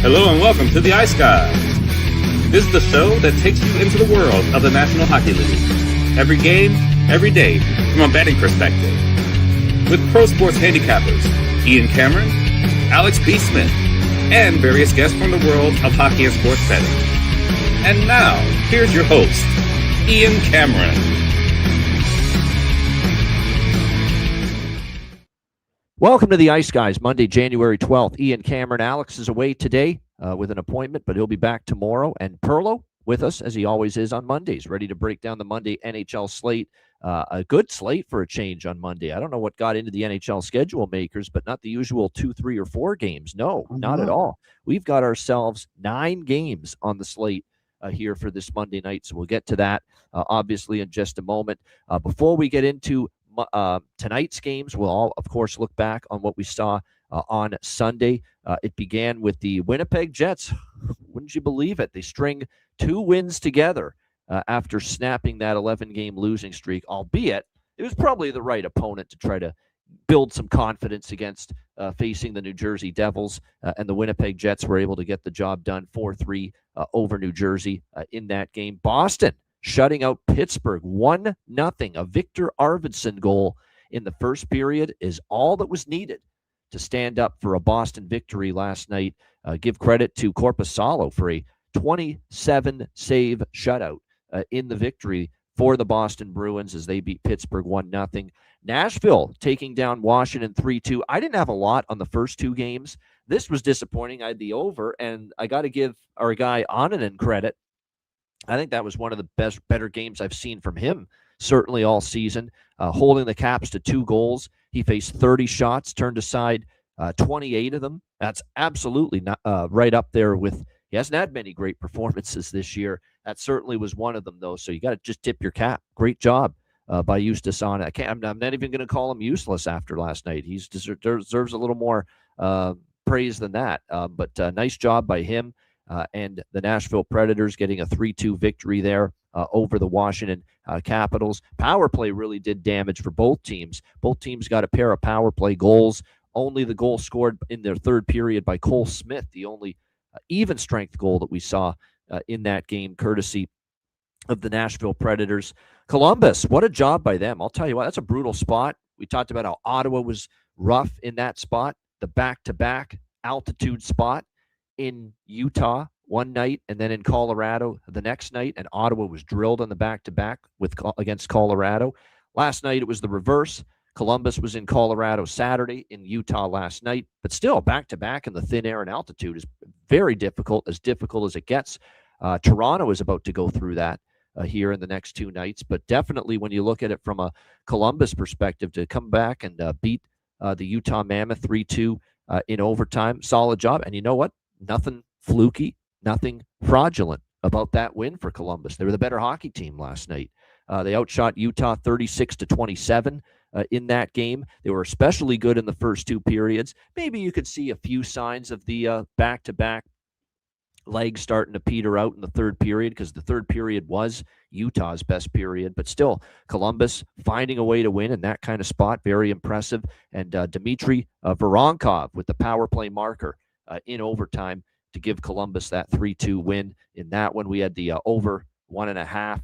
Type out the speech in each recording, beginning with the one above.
Hello and welcome to the Ice Guys. This is the show that takes you into the world of the National Hockey League. Every game, every day, from a betting perspective. With pro sports handicappers, Ian Cameron, Alex P. Smith, and various guests from the world of hockey and sports betting. And now, here's your host, Ian Cameron. Welcome to the Ice Guys, Monday, January 12th. Ian Cameron. Alex is away today with an appointment, but he'll be back tomorrow. And Perlo with us, as he always is on Mondays, ready to break down the Monday NHL slate. A good slate for a change on Monday. I don't know what got into the NHL schedule makers, but not the usual 2, 3, or 4 games. No, not at all. We've got ourselves 9 games on the slate here for this Monday night, so we'll get to that, obviously, in just a moment. Before we get into tonight's games, we'll all, of course, look back on what we saw on Sunday. It began with the Winnipeg Jets. Wouldn't you believe it? They string 2 wins together after snapping that 11-game losing streak, albeit it was probably the right opponent to try to build some confidence against facing the New Jersey Devils, and the Winnipeg Jets were able to get the job done 4-3 over New Jersey in that game. Boston shutting out Pittsburgh 1-0. A Victor Arvidsson goal in the first period is all that was needed to stand up for a Boston victory last night. Give credit to Korpisalo for a 27-save shutout in the victory for the Boston Bruins as they beat Pittsburgh 1-0. Nashville taking down Washington 3-2. I didn't have a lot on the first 2 games. This was disappointing. I had the over, and I got to give our guy Onanen credit. I think that was one of the better games I've seen from him, certainly all season, holding the Caps to 2 goals. He faced 30 shots, turned aside 28 of them. That's absolutely not right up there with. He hasn't had many great performances this year. That certainly was one of them, though. So you got to just tip your cap. Great job by Justus Onanen. I'm not even going to call him useless after last night. He deserves a little more praise than that. But nice job by him. And the Nashville Predators getting a 3-2 victory there over the Washington Capitals. Power play really did damage for both teams. Both teams got a pair of power play goals. Only the goal scored in their third period by Cole Smith, the only even strength goal that we saw in that game, courtesy of the Nashville Predators. Columbus, what a job by them. I'll tell you what, that's a brutal spot. We talked about how Ottawa was rough in that spot, the back-to-back altitude spot in Utah one night and then in Colorado the next night, and Ottawa was drilled on the back-to-back against Colorado. Last night it was the reverse. Columbus was in Colorado Saturday, in Utah last night, but still back-to-back in the thin air and altitude is very difficult as it gets. Toronto is about to go through that here in the next 2 nights, but definitely when you look at it from a Columbus perspective, to come back and beat the Utah Mammoth 3-2 in overtime, solid job. And you know what? Nothing fluky, nothing fraudulent about that win for Columbus. They were the better hockey team last night. They outshot Utah 36-27 in that game. They were especially good in the first 2 periods. Maybe you could see a few signs of the back-to-back legs starting to peter out in the third period, because the third period was Utah's best period. But still, Columbus finding a way to win in that kind of spot, very impressive. And Dmitry Voronkov with the power play marker in overtime to give Columbus that 3-2 win in that one. We had the over 1.5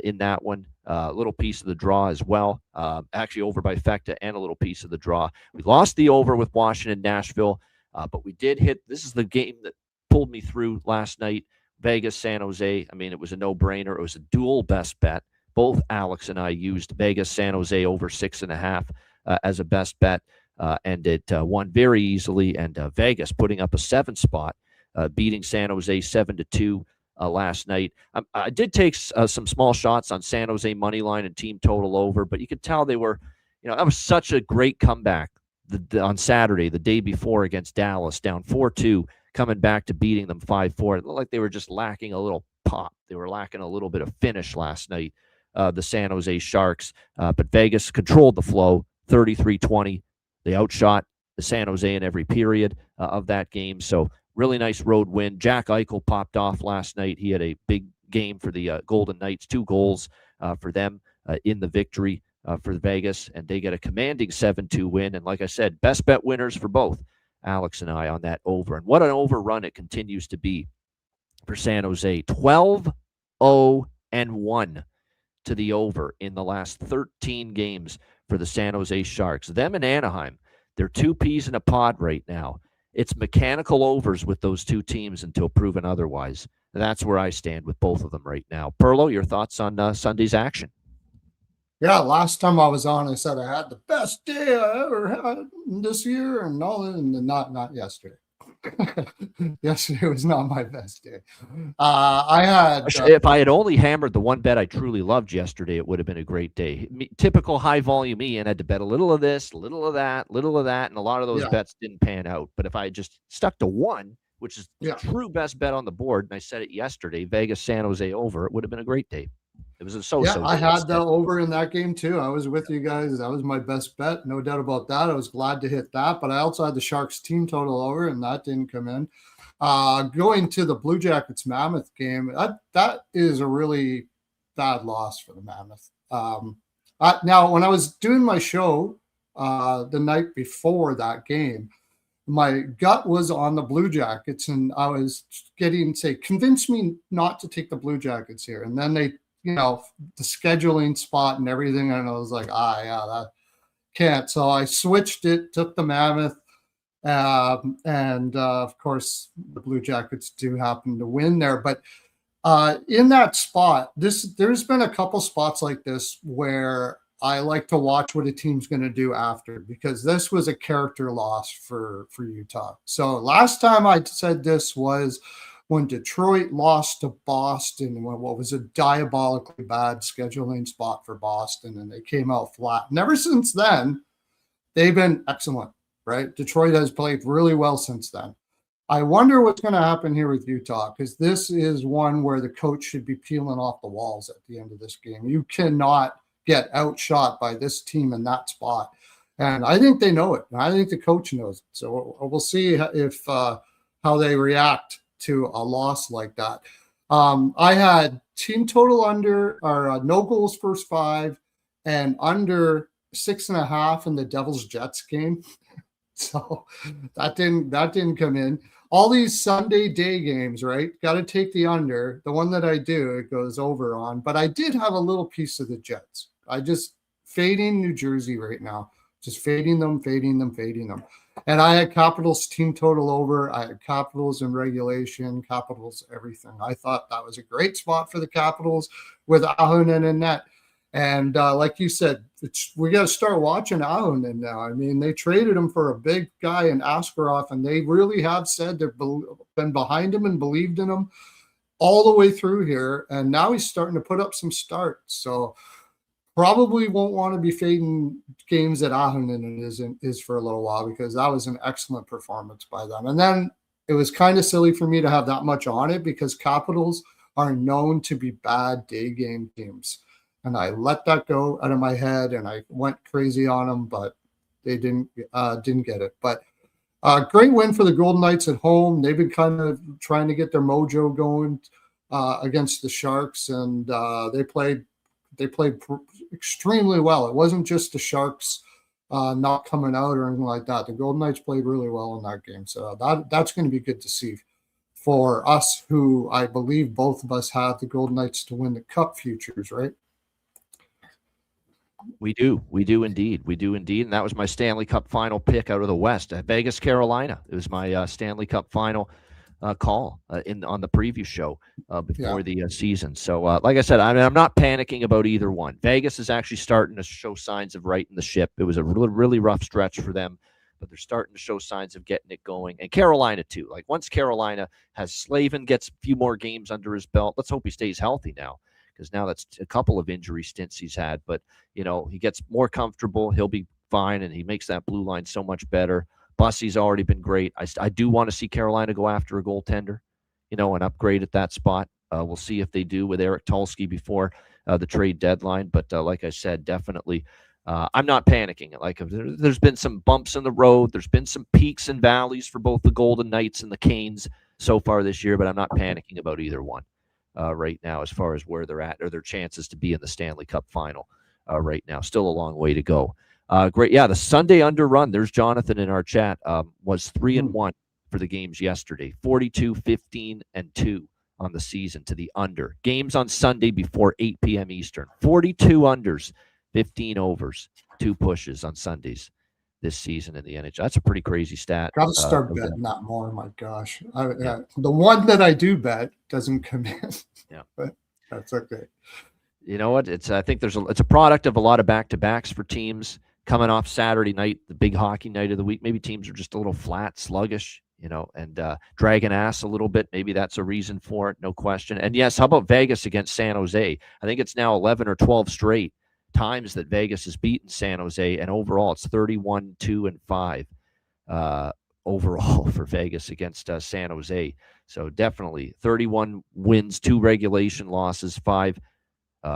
in that one. A little piece of the draw as well. Actually over by Fecta and a little piece of the draw. We lost the over with Washington, Nashville, but we did hit. This is the game that pulled me through last night. Vegas, San Jose. I mean, it was a no-brainer. It was a dual best bet. Both Alex and I used Vegas, San Jose over 6.5 as a best bet. And it won very easily, and Vegas putting up a 7 spot, beating San Jose 7-2 last night. I did take some small shots on San Jose money line and team total over, but you could tell they were, that was such a great comeback on Saturday, the day before against Dallas, down 4-2, coming back to beating them 5-4. It looked like they were just lacking a little pop. They were lacking a little bit of finish last night, the San Jose Sharks. But Vegas controlled the flow, 33-20. They outshot the San Jose in every period of that game. So really nice road win. Jack Eichel popped off last night. He had a big game for the Golden Knights, 2 goals for them in the victory for Vegas, and they get a commanding 7-2 win. And like I said, best bet winners for both Alex and I, on that over. And what an overrun it continues to be for San Jose. 12-0-1 to the over in the last 13 games for the San Jose Sharks. Them and Anaheim, they're two peas in a pod right now. It's mechanical overs with those two teams until proven otherwise. That's where I stand with both of them right now. Perlo, your thoughts on Sunday's action? Yeah, last time I was on, I said I had the best day I ever had this year, and all, and not yesterday. Yesterday was not my best day. I had if I had only hammered the one bet I truly loved yesterday, it would have been a great day. Typical high volume Ian had to bet a little of this, a little of that, and a lot of those bets didn't pan out. But if I had just stuck to one, which is the true best bet on the board, and I said it yesterday, Vegas San Jose over, it would have been a great day. It was a so-so. I had the over in that game too. I was with you guys. That was my best bet, no doubt about that. I was glad to hit that, but I also had the Sharks team total over, and that didn't come in. Going to the Blue Jackets Mammoth game, that is a really bad loss for the Mammoth. Now, when I was doing my show the night before that game, my gut was on the Blue Jackets, and I was convince me not to take the Blue Jackets here. And then they, the scheduling spot and everything, and I was like, that can't. So I switched it, took the Mammoth, and of course the Blue Jackets do happen to win there. But in that spot, there's been a couple spots like this where I like to watch what a team's going to do after, because this was a character loss for Utah. So last time I said this was when Detroit lost to Boston, what was a diabolically bad scheduling spot for Boston, and they came out flat. And ever since then, they've been excellent, right? Detroit has played really well since then. I wonder what's going to happen here with Utah, because this is one where the coach should be peeling off the walls at the end of this game. You cannot get outshot by this team in that spot. And I think they know it. And I think the coach knows it. So we'll see if how they react to a loss like that. I had team total under, or no goals first five, and under 6.5 in the Devils Jets game. So that didn't come in. All these Sunday day games, right? Got to take the under. The one that I do, it goes over on. But I did have a little piece of the Jets. I just fading New Jersey right now. Just fading them. And I had Capitals team total over. I had Capitals in regulation, Capitals everything. I thought that was a great spot for the Capitals with Ahonen in net. And like you said, we got to start watching Ahonen now. I mean, they traded him for a big guy in Askarov, and they really have said they've been behind him and believed in him all the way through here. And now he's starting to put up some starts. So probably won't want to be fading games that Ahonen is for a little while, because that was an excellent performance by them. And then it was kind of silly for me to have that much on it, because Capitals are known to be bad day game teams. And I let that go out of my head, and I went crazy on them, but they didn't get it. But great win for the Golden Knights at home. They've been kind of trying to get their mojo going against the Sharks, and they played extremely well. It wasn't just the Sharks not coming out or anything like that. The Golden Knights played really well in that game. So that's going to be good to see for us, who I believe both of us have the Golden Knights to win the Cup futures, right? We do indeed. And that was my Stanley Cup final pick out of the West. Vegas, Carolina. It was my Stanley Cup final call on the preview show before the season. So like I said, I'm not panicking about either one. Vegas is actually starting to show signs of righting the ship. It was a really, really rough stretch for them, but they're starting to show signs of getting it going. And Carolina too. Like, once Carolina has Slavin gets a few more games under his belt, let's hope he stays healthy now, because now that's a couple of injury stints he's had. But, he gets more comfortable. He'll be fine, and he makes that blue line so much better. Bussy's already been great. I do want to see Carolina go after a goaltender, and upgrade at that spot. We'll see if they do with Eric Tulsky before the trade deadline. But like I said, definitely, I'm not panicking. Like, there's been some bumps in the road. There's been some peaks and valleys for both the Golden Knights and the Canes so far this year, but I'm not panicking about either one right now as far as where they're at or their chances to be in the Stanley Cup final right now. Still a long way to go. Great. Yeah, the Sunday under run, there's Jonathan in our chat, was 3-1 for the games yesterday. 42, 15, and 2 on the season to the under. Games on Sunday before 8 p.m. Eastern. 42 unders, 15 overs, 2 pushes on Sundays this season in the NHL. That's a pretty crazy stat. Got to start betting that more. My gosh. The one that I do bet doesn't come in. Yeah. But that's okay. You know what? I think it's a product of a lot of back-to-backs for teams coming off Saturday night, the big hockey night of the week. Maybe teams are just a little flat, sluggish, and dragging ass a little bit. Maybe that's a reason for it, no question. And yes, how about Vegas against San Jose? I think it's now 11 or 12 straight times that Vegas has beaten San Jose, and overall it's 31, 2, and 5 overall for Vegas against San Jose. So definitely 31 wins, 2 regulation losses, 5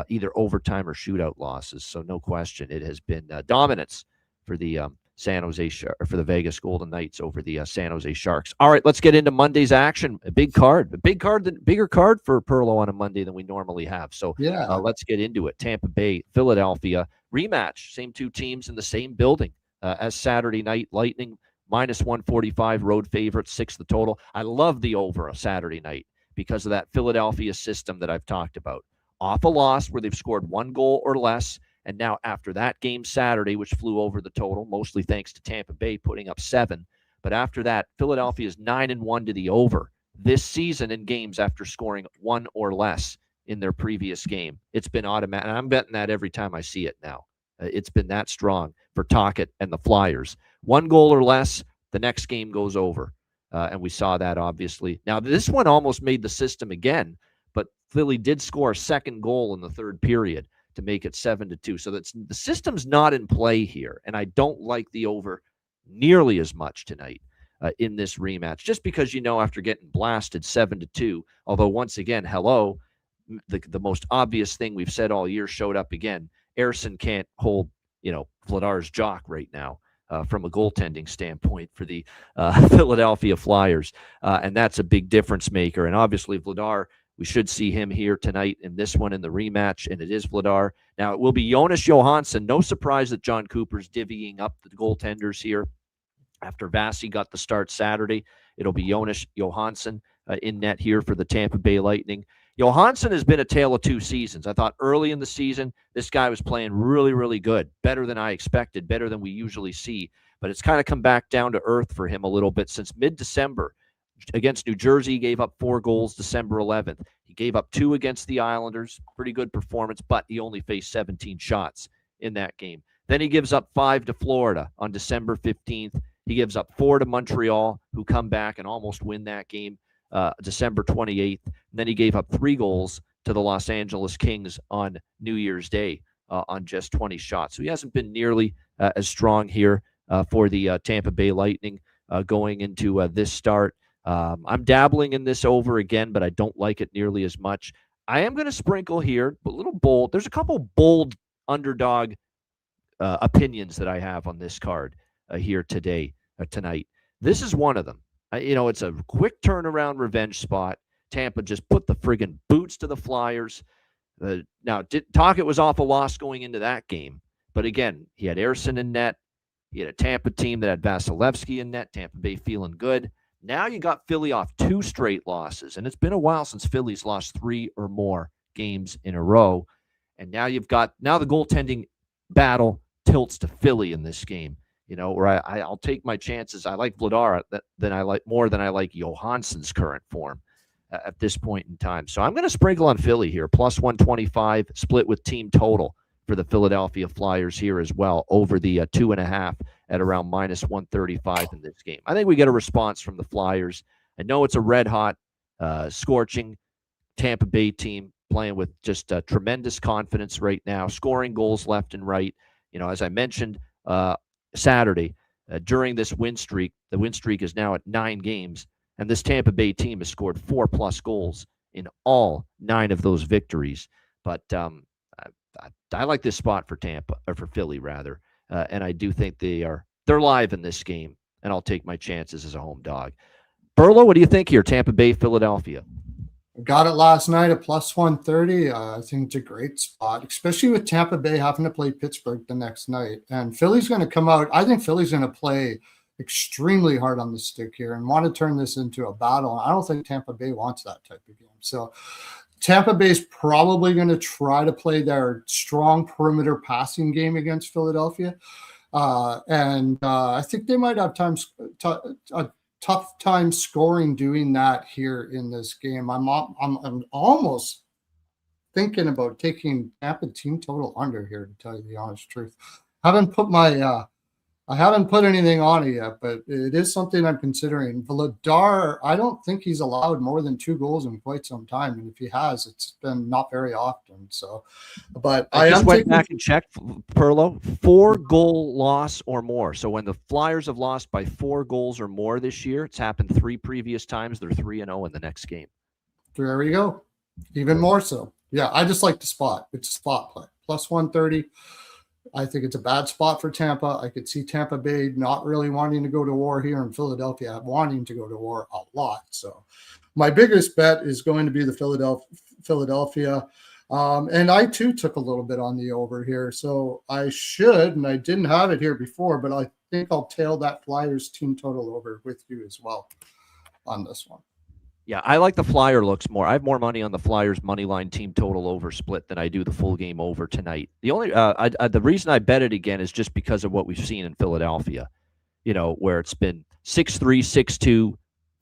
either overtime or shootout losses. So no question, it has been dominance for the San Jose for the Vegas Golden Knights over the San Jose Sharks. All right, let's get into Monday's action. Bigger card for Perlo on a Monday than we normally have. So let's get into it. Tampa Bay, Philadelphia rematch. Same 2 teams in the same building as Saturday night. Lightning -145 road favorite, 6 the total. I love the over a Saturday night because of that Philadelphia system that I've talked about. Off a loss where they've scored 1 goal or less. And now after that game Saturday, which flew over the total, mostly thanks to Tampa Bay putting up 7. But after that, Philadelphia is 9-1 to the over this season in games after scoring 1 or less in their previous game. It's been automatic. And I'm betting that every time I see it now. It's been that strong for Tocchet and the Flyers. 1 goal or less, the next game goes over. And we saw that, obviously. Now, this one almost made the system again. But Philly did score a second goal in the third period to make it 7-2. So the system's not in play here, and I don't like the over nearly as much tonight in this rematch. Just because after getting blasted 7-2, although once again, the most obvious thing we've said all year showed up again. Ersson can't hold Vladar's jock right now. From a goaltending standpoint for the Philadelphia Flyers, and that's a big difference maker. And obviously, Vladar. We should see him here tonight in this one in the rematch, and it is Vladar. Now, it will be Jonas Johansson. No surprise that John Cooper's divvying up the goaltenders here. After Vasi got the start Saturday, it'll be Jonas Johansson in net here for the Tampa Bay Lightning. Johansson has been a tale of 2 seasons. I thought early in the season, this guy was playing really, really good, better than I expected, better than we usually see. But it's kind of come back down to earth for him a little bit since mid-December. Against New Jersey, he gave up 4 goals December 11th. He gave up 2 against the Islanders. Pretty good performance, but he only faced 17 shots in that game. Then he gives up 5 to Florida on December 15th. He gives up 4 to Montreal, who come back and almost win that game December 28th. And then he gave up 3 goals to the Los Angeles Kings on New Year's Day on just 20 shots. So he hasn't been nearly as strong here for the Tampa Bay Lightning going into this start. I'm dabbling in this over again, but I don't like it nearly as much. I am going to sprinkle here, but a little bold. There's a couple bold underdog opinions that I have on this card here tonight. This is one of them. It's a quick turnaround revenge spot. Tampa just put the friggin' boots to the Flyers. Now, Tocchet was off a loss going into that game, but again, he had Ersson in net. He had a Tampa team that had Vasilevsky in net. Tampa Bay feeling good. Now you got Philly off 2 straight losses, and it's been a while since Philly's lost 3 or more games in a row. And now the goaltending battle tilts to Philly in this game, where I'll take my chances. I like Vladar more than I like Johansson's current form at this point in time. So I'm going to sprinkle on Philly here, +125, split with team total for the Philadelphia Flyers here as well, over the 2.5 at around -135 in this game. I think we get a response from the Flyers. I know it's a red-hot, scorching Tampa Bay team playing with just tremendous confidence right now, scoring goals left and right. As I mentioned Saturday, during this win streak, the win streak is now at 9 games, and this Tampa Bay team has scored 4+ goals in all 9 of those victories. But I like this spot for Philly rather, and I do think they're live in this game, and I'll take my chances as a home dog. Perlo, what do you think here? Tampa Bay, Philadelphia. Got it last night at plus 130. I think it's a great spot, especially with Tampa Bay having to play Pittsburgh the next night. And Philly's going to come out. I think Philly's going to play extremely hard on the stick here and want to turn this into a battle. I don't think Tampa Bay wants that type of game. So Tampa Bay's probably going to try to play their strong perimeter passing game against Philadelphia. I think they might have a tough time scoring doing that here in this game. I'm almost thinking about taking Tampa team total under here, to tell you the honest truth. I haven't put anything on it yet, but it is something I'm considering. Vladar, I don't think he's allowed more than 2 goals in quite some time, and if he has, it's been not very often. So, but I just went back and checked, Perlo, 4-goal loss or more. So when the Flyers have lost by 4 goals or more this year, it's happened 3 previous times. They're 3-0 in the next game. There we go. Even more so. Yeah, I just like the spot. It's a spot play. Plus 130. I think it's a bad spot for Tampa. I could see Tampa Bay not really wanting to go to war here, and Philadelphia wanting to go to war a lot. So my biggest bet is going to be the Philadelphia. And I too took a little bit on the over here. So I should, and I didn't have it here before, but I think I'll tail that Flyers team total over with you as well on this one. Yeah, I like the Flyer looks more. I have more money on the Flyers money line team total over split than I do the full game over tonight. The only the reason I bet it again is just because of what we've seen in Philadelphia, where it's been 6-3, 6-2,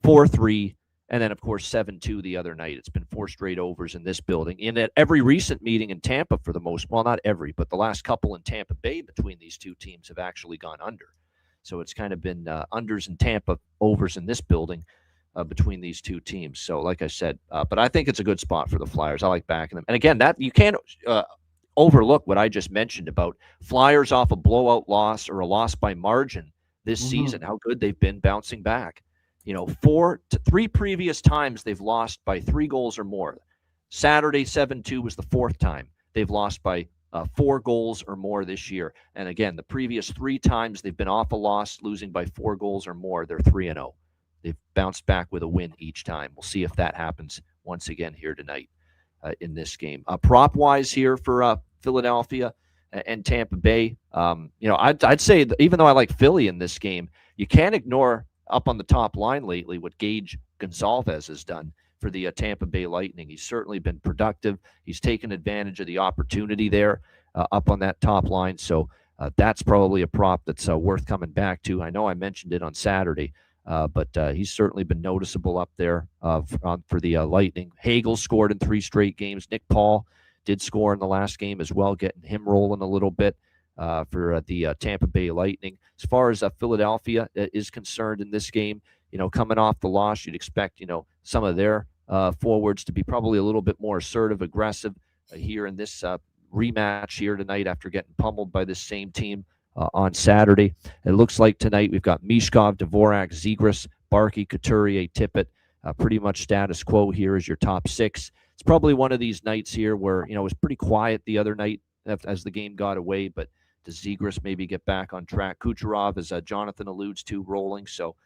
4-3, and then of course 7-2 the other night. It's been 4 straight overs in this building. And at every recent meeting in Tampa, for the most, well, not every, but the last couple in Tampa Bay between these two teams have actually gone under. So it's kind of been unders in Tampa, overs in this building. Between these two teams. So like I said, but I think it's a good spot for the Flyers. I like backing them. And again, that you can't overlook what I just mentioned about Flyers off a blowout loss or a loss by margin this season, how good they've been bouncing back. 3 previous times they've lost by 3 goals or more. Saturday 7-2 was the 4th time they've lost by 4 goals or more this year. And again, the previous 3 times they've been off a loss, losing by 4 goals or more, they're 3-0. They've bounced back with a win each time. We'll see if that happens once again here tonight in this game. Prop-wise here for Philadelphia and Tampa Bay, I'd say that even though I like Philly in this game, you can't ignore up on the top line lately what Gage Gonzalez has done for the Tampa Bay Lightning. He's certainly been productive. He's taken advantage of the opportunity there up on that top line. So that's probably a prop that's worth coming back to. I know I mentioned it on Saturday. But he's certainly been noticeable up there for the Lightning. Hagel scored in 3 straight games. Nick Paul did score in the last game as well, getting him rolling a little bit for the Tampa Bay Lightning. As far as Philadelphia is concerned in this game, coming off the loss, you'd expect, some of their forwards to be probably a little bit more assertive, aggressive here in this rematch here tonight after getting pummeled by this same team on Saturday. It looks like tonight we've got Mishkov, Dvorak, Zegras, Barkey, Couturier, Tippett. Pretty much status quo here is your top 6. It's probably one of these nights here where, it was pretty quiet the other night as the game got away, but does Zegras maybe get back on track? Kucherov, as Jonathan alludes to, rolling. So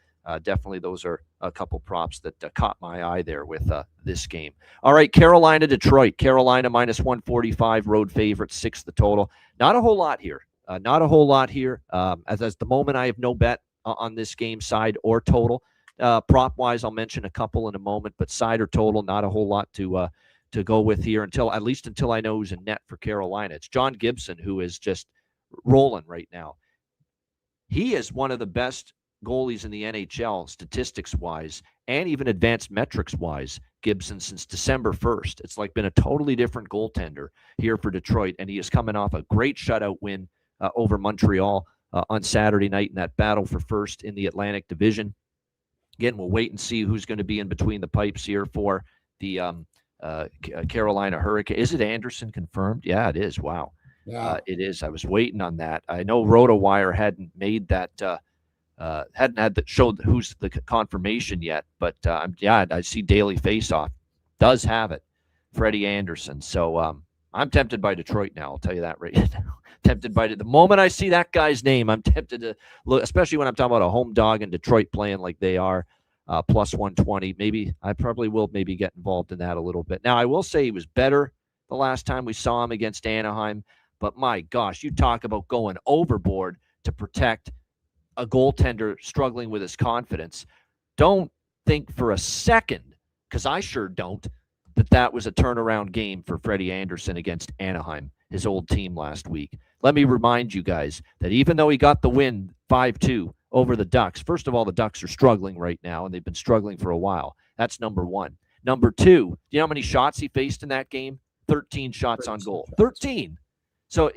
definitely those are a couple props that caught my eye there with this game. All right, Carolina, Detroit. Carolina minus 145, road favorite, 6 the total. Not a whole lot here. As the moment, I have no bet on this game, side or total. Prop-wise, I'll mention a couple in a moment, but side or total, not a whole lot to go with here until I know who's in net for Carolina. It's John Gibson, who is just rolling right now. He is one of the best goalies in the NHL, statistics-wise, and even advanced metrics-wise, Gibson, since December 1st. It's like been a totally different goaltender here for Detroit, and he is coming off a great shutout win over Montreal on Saturday night in that battle for first in the Atlantic Division. Again, we'll wait and see who's going to be in between the pipes here for the Carolina Hurricane. Is it Anderson confirmed? Yeah, it is. Wow. Yeah. It is. I was waiting on that. I know RotoWire hadn't made that, hadn't had that showed who's the confirmation yet, but I see Daily Faceoff does have it, Freddie Anderson. So I'm tempted by Detroit now. I'll tell you that right now. Tempted by it. The moment I see that guy's name, I'm tempted to look, especially when I'm talking about a home dog in Detroit playing like they are. plus 120. Maybe I probably will maybe get involved in that a little bit. Now, I will say he was better the last time we saw him against Anaheim, but my gosh, you talk about going overboard to protect a goaltender struggling with his confidence. Don't think for a second, because I sure don't, that was a turnaround game for Freddie Andersen against Anaheim, his old team last week. Let me remind you guys that even though he got the win 5-2 over the Ducks, first of all, the Ducks are struggling right now, and they've been struggling for a while. That's number one. Number two, do you know how many shots he faced in that game? 13 shots on goal. 13. So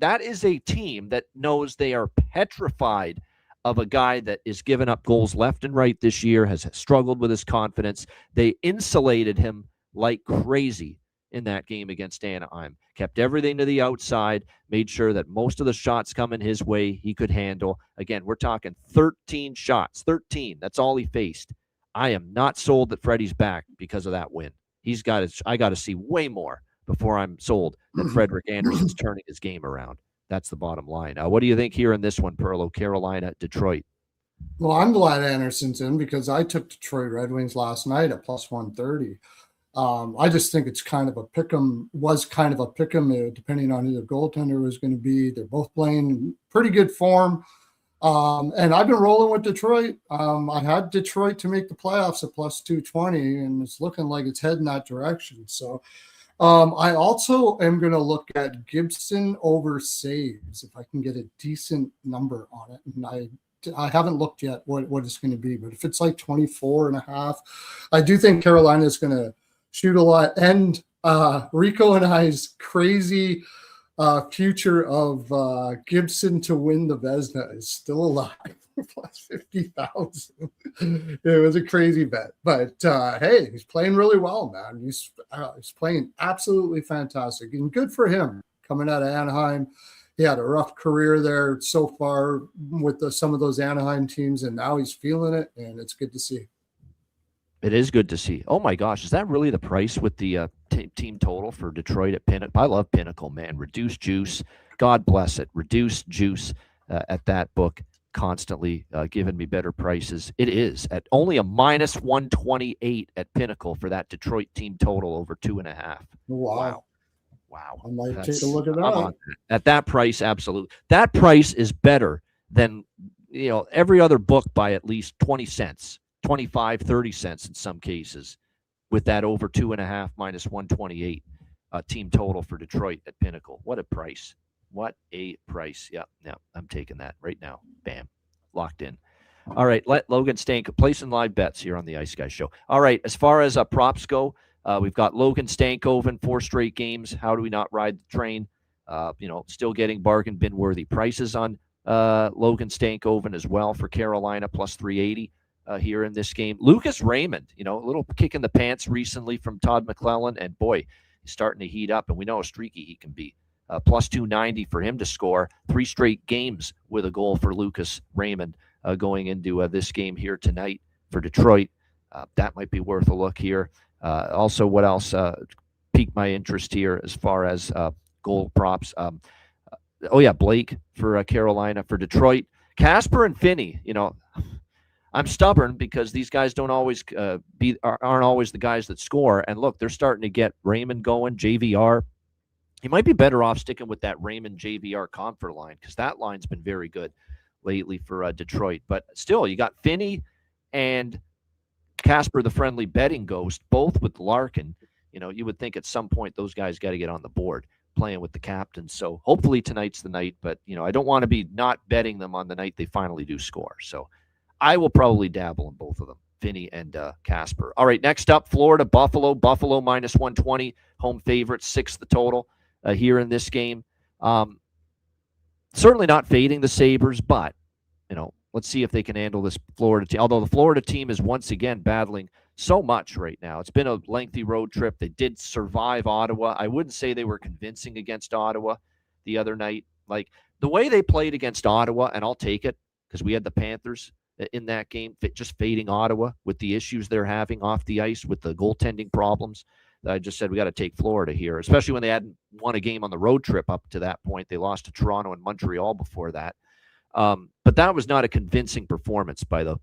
that is a team that knows they are petrified of a guy that is giving up goals left and right this year, has struggled with his confidence. They insulated him like crazy in that game against Anaheim, kept everything to the outside, made sure that most of the shots coming his way he could handle. Again, we're talking 13 shots, 13. That's all he faced. I am not sold that Freddie's back because of that win. I got to see way more before I'm sold that Frederik Andersen's turning his game around. That's the bottom line. What do you think here in this one, Perlo? Carolina, Detroit. Well, I'm glad Andersen's in because I took Detroit Red Wings last night at plus 130. I just think it's kind of a pick'em, depending on who the goaltender was going to be. They're both playing pretty good form. And I've been rolling with Detroit. I had Detroit to make the playoffs at plus 220, and it's looking like it's heading that direction. So I also am going to look at Gibson over saves if I can get a decent number on it. And I haven't looked yet what it's going to be, but if it's like 24.5, I do think Carolina is going to shoot a lot. And Rico and I's crazy future of Gibson to win the Vezina is still alive. Plus 50,000. It was a crazy bet, but hey, he's playing really well, man. He's playing absolutely fantastic, and good for him coming out of Anaheim. He had a rough career there so far with some of those Anaheim teams, and now he's feeling it, and it's good to see. It is good to see. Oh my gosh, is that really the price with the team total for Detroit at Pinnacle? I love Pinnacle, man. Reduced juice, God bless it. Reduced juice at that book. Constantly giving me better prices. It is at only a minus 128 at Pinnacle for that Detroit team total over 2.5. Wow. I might take a look at that. At that price, absolutely. That price is better than every other book by at least 20 cents, 25, 30 cents in some cases, with that over 2.5 minus 128 team total for Detroit at Pinnacle. What a price. What a price. Yeah, I'm taking that right now. Bam. Locked in. All right, let Logan Stankoven placing live bets here on the Ice Guys show. All right, as far as props go, we've got Logan Stankoven, 4 straight games. How do we not ride the train? Still getting bargain bin worthy prices on Logan Stankoven as well for Carolina, plus 380 here in this game. Lucas Raymond, a little kick in the pants recently from Todd McClellan, and boy, he's starting to heat up, and we know how streaky he can be. Plus 290 for him to score. 3 straight games with a goal for Lucas Raymond going into this game here tonight for Detroit. That might be worth a look here. Also, what else piqued my interest here as far as goal props? Blake for Carolina. For Detroit, Casper and Finney. I'm stubborn because these guys don't always aren't always the guys that score. And look, they're starting to get Raymond going, JVR. He might be better off sticking with that Raymond JVR Comfort line because that line's been very good lately for Detroit. But still, you got Finney and Casper, the friendly betting ghost, both with Larkin. You would think at some point those guys got to get on the board playing with the captain. So hopefully tonight's the night. But, I don't want to be not betting them on the night they finally do score. So I will probably dabble in both of them, Finney and Casper. All right, next up, Florida, Buffalo. Buffalo minus 120, home favorite, 6 the total. Here in this game. Certainly not fading the Sabres, but, let's see if they can handle this Florida team. Although the Florida team is once again battling so much right now. It's been a lengthy road trip. They did survive Ottawa. I wouldn't say they were convincing against Ottawa the other night. Like, the way they played against Ottawa, and I'll take it because we had the Panthers in that game, just fading Ottawa with the issues they're having off the ice with the goaltending problems. I just said we got to take Florida here, especially when they hadn't won a game on the road trip up to that point. They lost to Toronto and Montreal before that. But that was not a convincing performance by the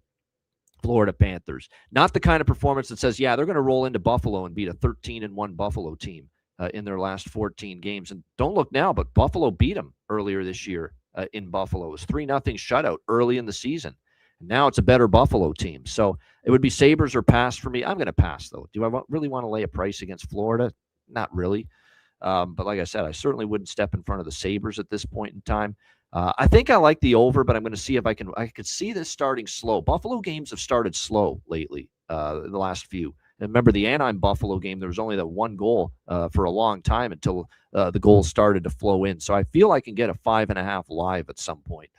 Florida Panthers. Not the kind of performance that says, yeah, they're going to roll into Buffalo and beat a 13-1 Buffalo team in their last 14 games. And don't look now, but Buffalo beat them earlier this year in Buffalo. It was 3-0 shutout early in the season. And now it's a better Buffalo team. So it would be Sabres or pass for me. I'm going to pass, though. Do I really want to lay a price against Florida? Not really. But like I said, I certainly wouldn't step in front of the Sabres at this point in time. I think I like the over, but I'm going to see if I could see this starting slow. Buffalo games have started slow lately, in the last few. And remember the Anaheim-Buffalo game, there was only that one goal for a long time until the goals started to flow in. So I feel I can get a 5.5 live at some point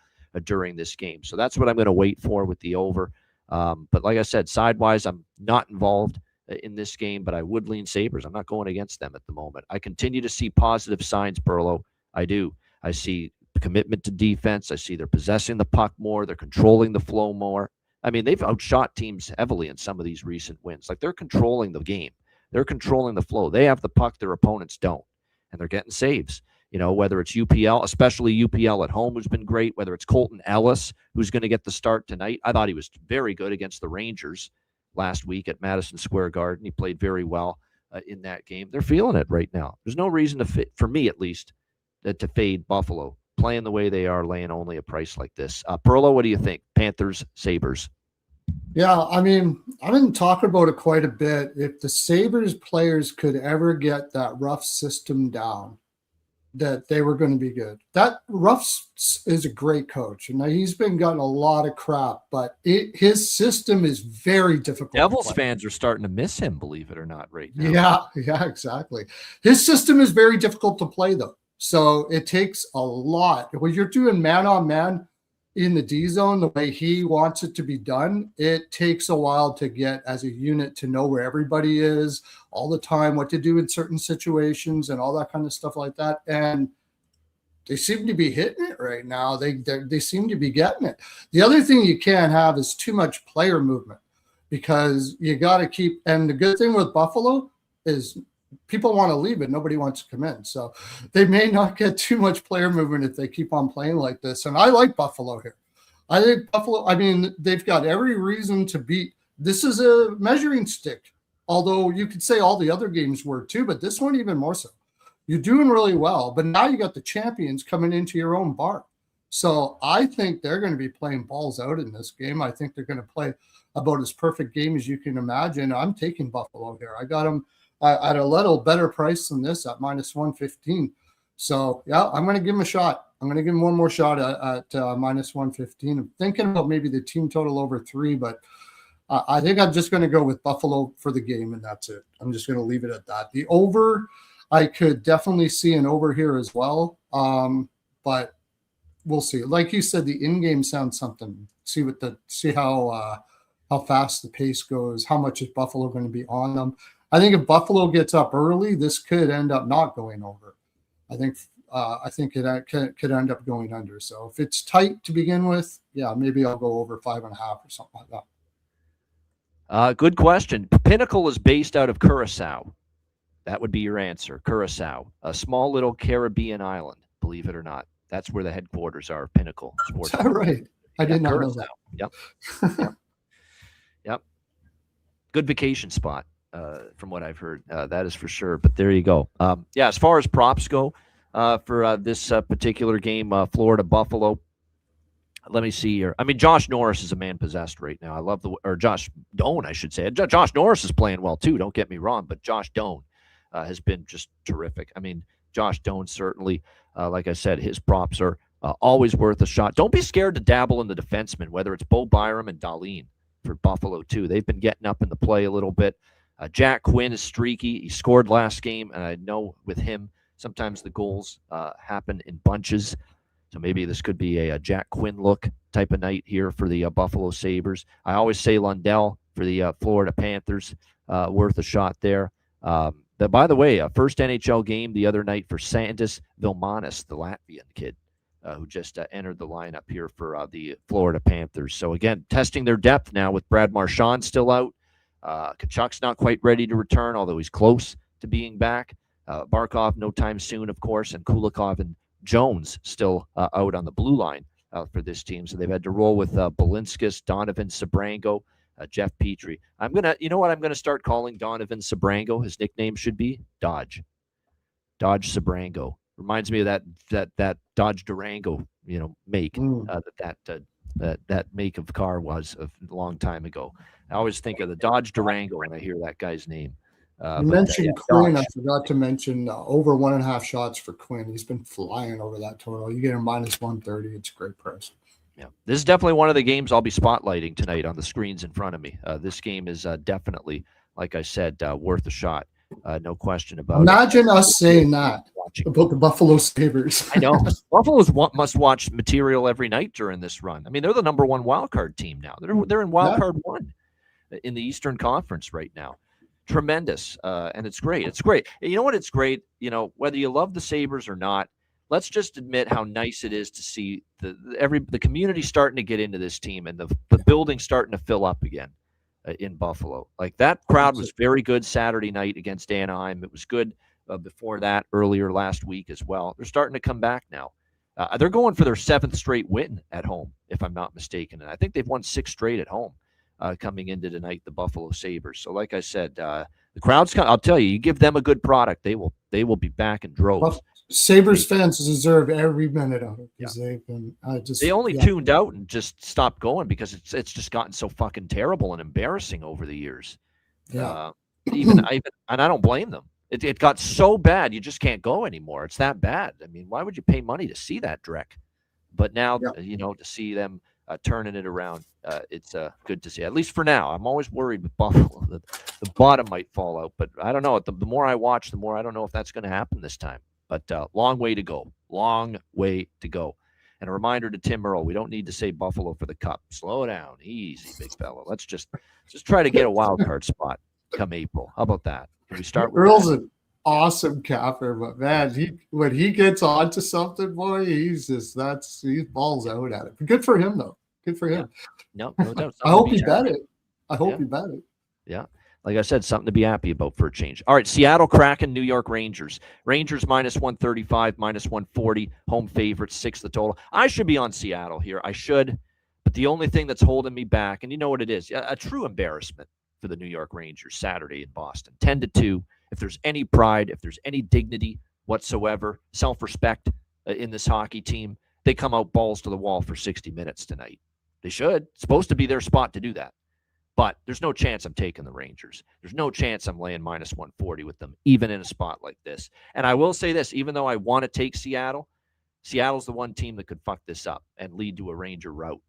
during this game. So that's what I'm going to wait for with the over. But like I said, sidewise, I'm not involved in this game, but I would lean Sabres. I'm not going against them at the moment. I continue to see positive signs, Perlo. I do. I see commitment to defense. I see they're possessing the puck more. They're controlling the flow more. I mean, they've outshot teams heavily in some of these recent wins. Like, they're controlling the game. They're controlling the flow. They have the puck, their opponents don't. And they're getting saves. You know, whether it's UPL, especially UPL at home, who's been great, whether it's Colton Ellis, who's going to get the start tonight. I thought he was very good against the Rangers last week at Madison Square Garden. He played very well in that game. They're feeling it right now. There's no reason for me at least, to fade Buffalo. Playing the way they are, laying only a price like this. Perlo, what do you think? Panthers, Sabres. Yeah, I mean, I've been talking about it quite a bit. If the Sabres players could ever get that rough system down, that they were going to be good. That Ruff is a great coach, and he's been gotten a lot of crap, but his system is very difficult. Devils fans are starting to miss him, believe it or not, right now. Yeah, exactly. His system is very difficult to play, though. So it takes a lot. When you're doing man-on-man in the D zone, the way he wants it to be done, it takes a while to get as a unit to know where everybody is all the time, what to do in certain situations and all that kind of stuff like that. And they seem to be hitting it right now. They seem to be getting it. The other thing you can't have is too much player movement, because you got to keep, and the good thing with Buffalo is people want to leave, but nobody wants to come in. So they may not get too much player movement if they keep on playing like this. And I like Buffalo here. I think Buffalo, I mean, they've got every reason to beat. This is a measuring stick, although you could say all the other games were too, but this one even more so. You're doing really well, but now you got the champions coming into your own barn. So I think they're going to be playing balls out in this game. I think they're going to play about as perfect game as you can imagine. I'm taking Buffalo here. I got them at a little better price than this at -115. So, yeah, I'm going to give him a shot. I'm going to give him one more shot at -115. I'm thinking about maybe the team total over 3, but I think I'm just going to go with Buffalo for the game, and that's it. I'm just going to leave it at that. The over, I could definitely see an over here as well, but we'll see. Like you said, the in-game sounds something. See how fast the pace goes, how much is Buffalo going to be on them. I think if Buffalo gets up early, this could end up not going over. I think it could end up going under. So if it's tight to begin with, yeah, maybe I'll go over 5.5 or something like that. Good question. Pinnacle is based out of Curacao. That would be your answer. Curacao, a small little Caribbean island, believe it or not. That's where the headquarters are, Pinnacle Sports. Is that right? I did not know that. Yep. Yep. Good vacation spot. From what I've heard, that is for sure. But there you go. Yeah, as far as props go for this particular game, Florida-Buffalo, let me see here. I mean, Josh Norris is a man possessed right now. I love Josh Doan, I should say. Josh Norris is playing well too, don't get me wrong, but Josh Doan has been just terrific. I mean, Josh Doan certainly, like I said, his props are always worth a shot. Don't be scared to dabble in the defensemen, whether it's Bo Byram and Dahlin for Buffalo too. They've been getting up in the play a little bit. Jack Quinn is streaky. He scored last game, and I know with him, sometimes the goals happen in bunches. So maybe this could be a Jack Quinn look type of night here for the Buffalo Sabres. I always say Lundell for the Florida Panthers, worth a shot there. By the way, first NHL game the other night for Sandis Vilmanis, the Latvian kid, who just entered the lineup here for the Florida Panthers. So again, testing their depth now with Brad Marchand still out. Kachuk's not quite ready to return, although he's close to being back. Barkov no time soon, of course, and Kulikov and Jones still out on the blue line for this team. So they've had to roll with Balinskis, Donovan, Sabrango, Jeff Petrie. You know what I'm gonna start calling Donovan Sabrango? His nickname should be Dodge Sabrango. Reminds me of that Dodge Durango, make that make of car was a long time ago. I always think of the Dodge Durango when I hear that guy's name. You mentioned Quinn. I forgot to mention over 1.5 shots for Quinn. He's been flying over that total. You get him -130. It's a great price. Yeah, this is definitely one of the games I'll be spotlighting tonight on the screens in front of me. This game is definitely, like I said, worth a shot. No question about it. Imagine us saying that about the Buffalo Sabres. I know. Buffalo's must watch material every night during this run. I mean, they're the number one wild card team now. They're in wild card 1 in the Eastern Conference right now. Tremendous. And it's great. It's great. And you know what? It's great. Whether you love the Sabres or not, let's just admit how nice it is to see the community starting to get into this team and the building starting to fill up again in Buffalo. Like, that crowd was very good Saturday night against Anaheim. It was good before that earlier last week as well. They're starting to come back now. They're going for their 7th straight win at home, if I'm not mistaken. And I think they've won 6 straight at home coming into tonight, the Buffalo Sabres. So like I said, the crowd's I'll tell you, you give them a good product, they will be back in droves. Sabres fans deserve every minute of it because they've been they only tuned out and just stopped going because it's just gotten so fucking terrible and embarrassing over the years. Yeah. And I don't blame them. It got so bad you just can't go anymore. It's that bad. I mean, why would you pay money to see that, Drek? But now, to see them turning it around, it's good to see. At least for now. I'm always worried with Buffalo that the bottom might fall out. But I don't know. The more I watch, the more I don't know if that's going to happen this time. But long way to go. Long way to go. And a reminder to Tim Earl, we don't need to say Buffalo for the Cup. Slow down. Easy, big fella. Let's just try to get a wild card spot come April. How about that? Can we start with Earl's an awesome capper, but man, when he gets onto something, boy, he balls out at it. But good for him, though. Good for him. Yeah. No doubt. I hope he bet it. Yeah. Like I said, something to be happy about for a change. All right, Seattle Kraken, New York Rangers. Rangers -135, -140. Home favorites, 6 the total. I should be on Seattle here. I should. But the only thing that's holding me back, and you know what it is, a true embarrassment for the New York Rangers Saturday in Boston. 10-2. If there's any pride, if there's any dignity whatsoever, self-respect in this hockey team, they come out balls to the wall for 60 minutes tonight. They should. It's supposed to be their spot to do that. But there's no chance I'm taking the Rangers. There's no chance I'm laying -140 with them, even in a spot like this. And I will say this, even though I want to take Seattle, Seattle's the one team that could fuck this up and lead to a Ranger rout,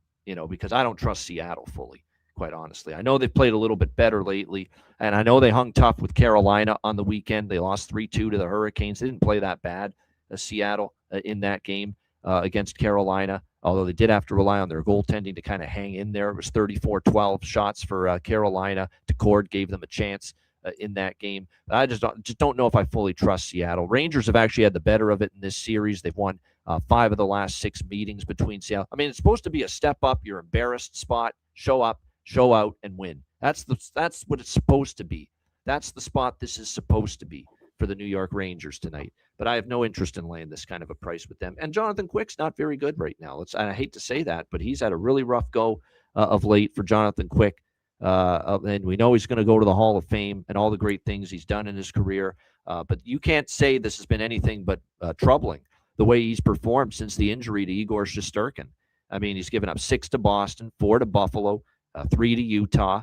because I don't trust Seattle fully, quite honestly. I know they've played a little bit better lately, and I know they hung tough with Carolina on the weekend. They lost 3-2 to the Hurricanes. They didn't play that bad, Seattle, in that game against Carolina, although they did have to rely on their goaltending to kind of hang in there. It was 34-12 shots for Carolina. DeCord gave them a chance in that game. I just don't know if I fully trust Seattle. Rangers have actually had the better of it in this series. They've won 5 of the last 6 meetings between Seattle. I mean, it's supposed to be a step up, your embarrassed spot, show up, show out, and win. That's what it's supposed to be. That's the spot this is supposed to be for the New York Rangers tonight. But I have no interest in laying this kind of a price with them. And Jonathan Quick's not very good right now. I hate to say that, but he's had a really rough go of late for Jonathan Quick. And we know he's going to go to the Hall of Fame and all the great things he's done in his career. But you can't say this has been anything but troubling, the way he's performed since the injury to Igor Shesterkin. I mean, he's given up 6 to Boston, 4 to Buffalo, 3 to Utah.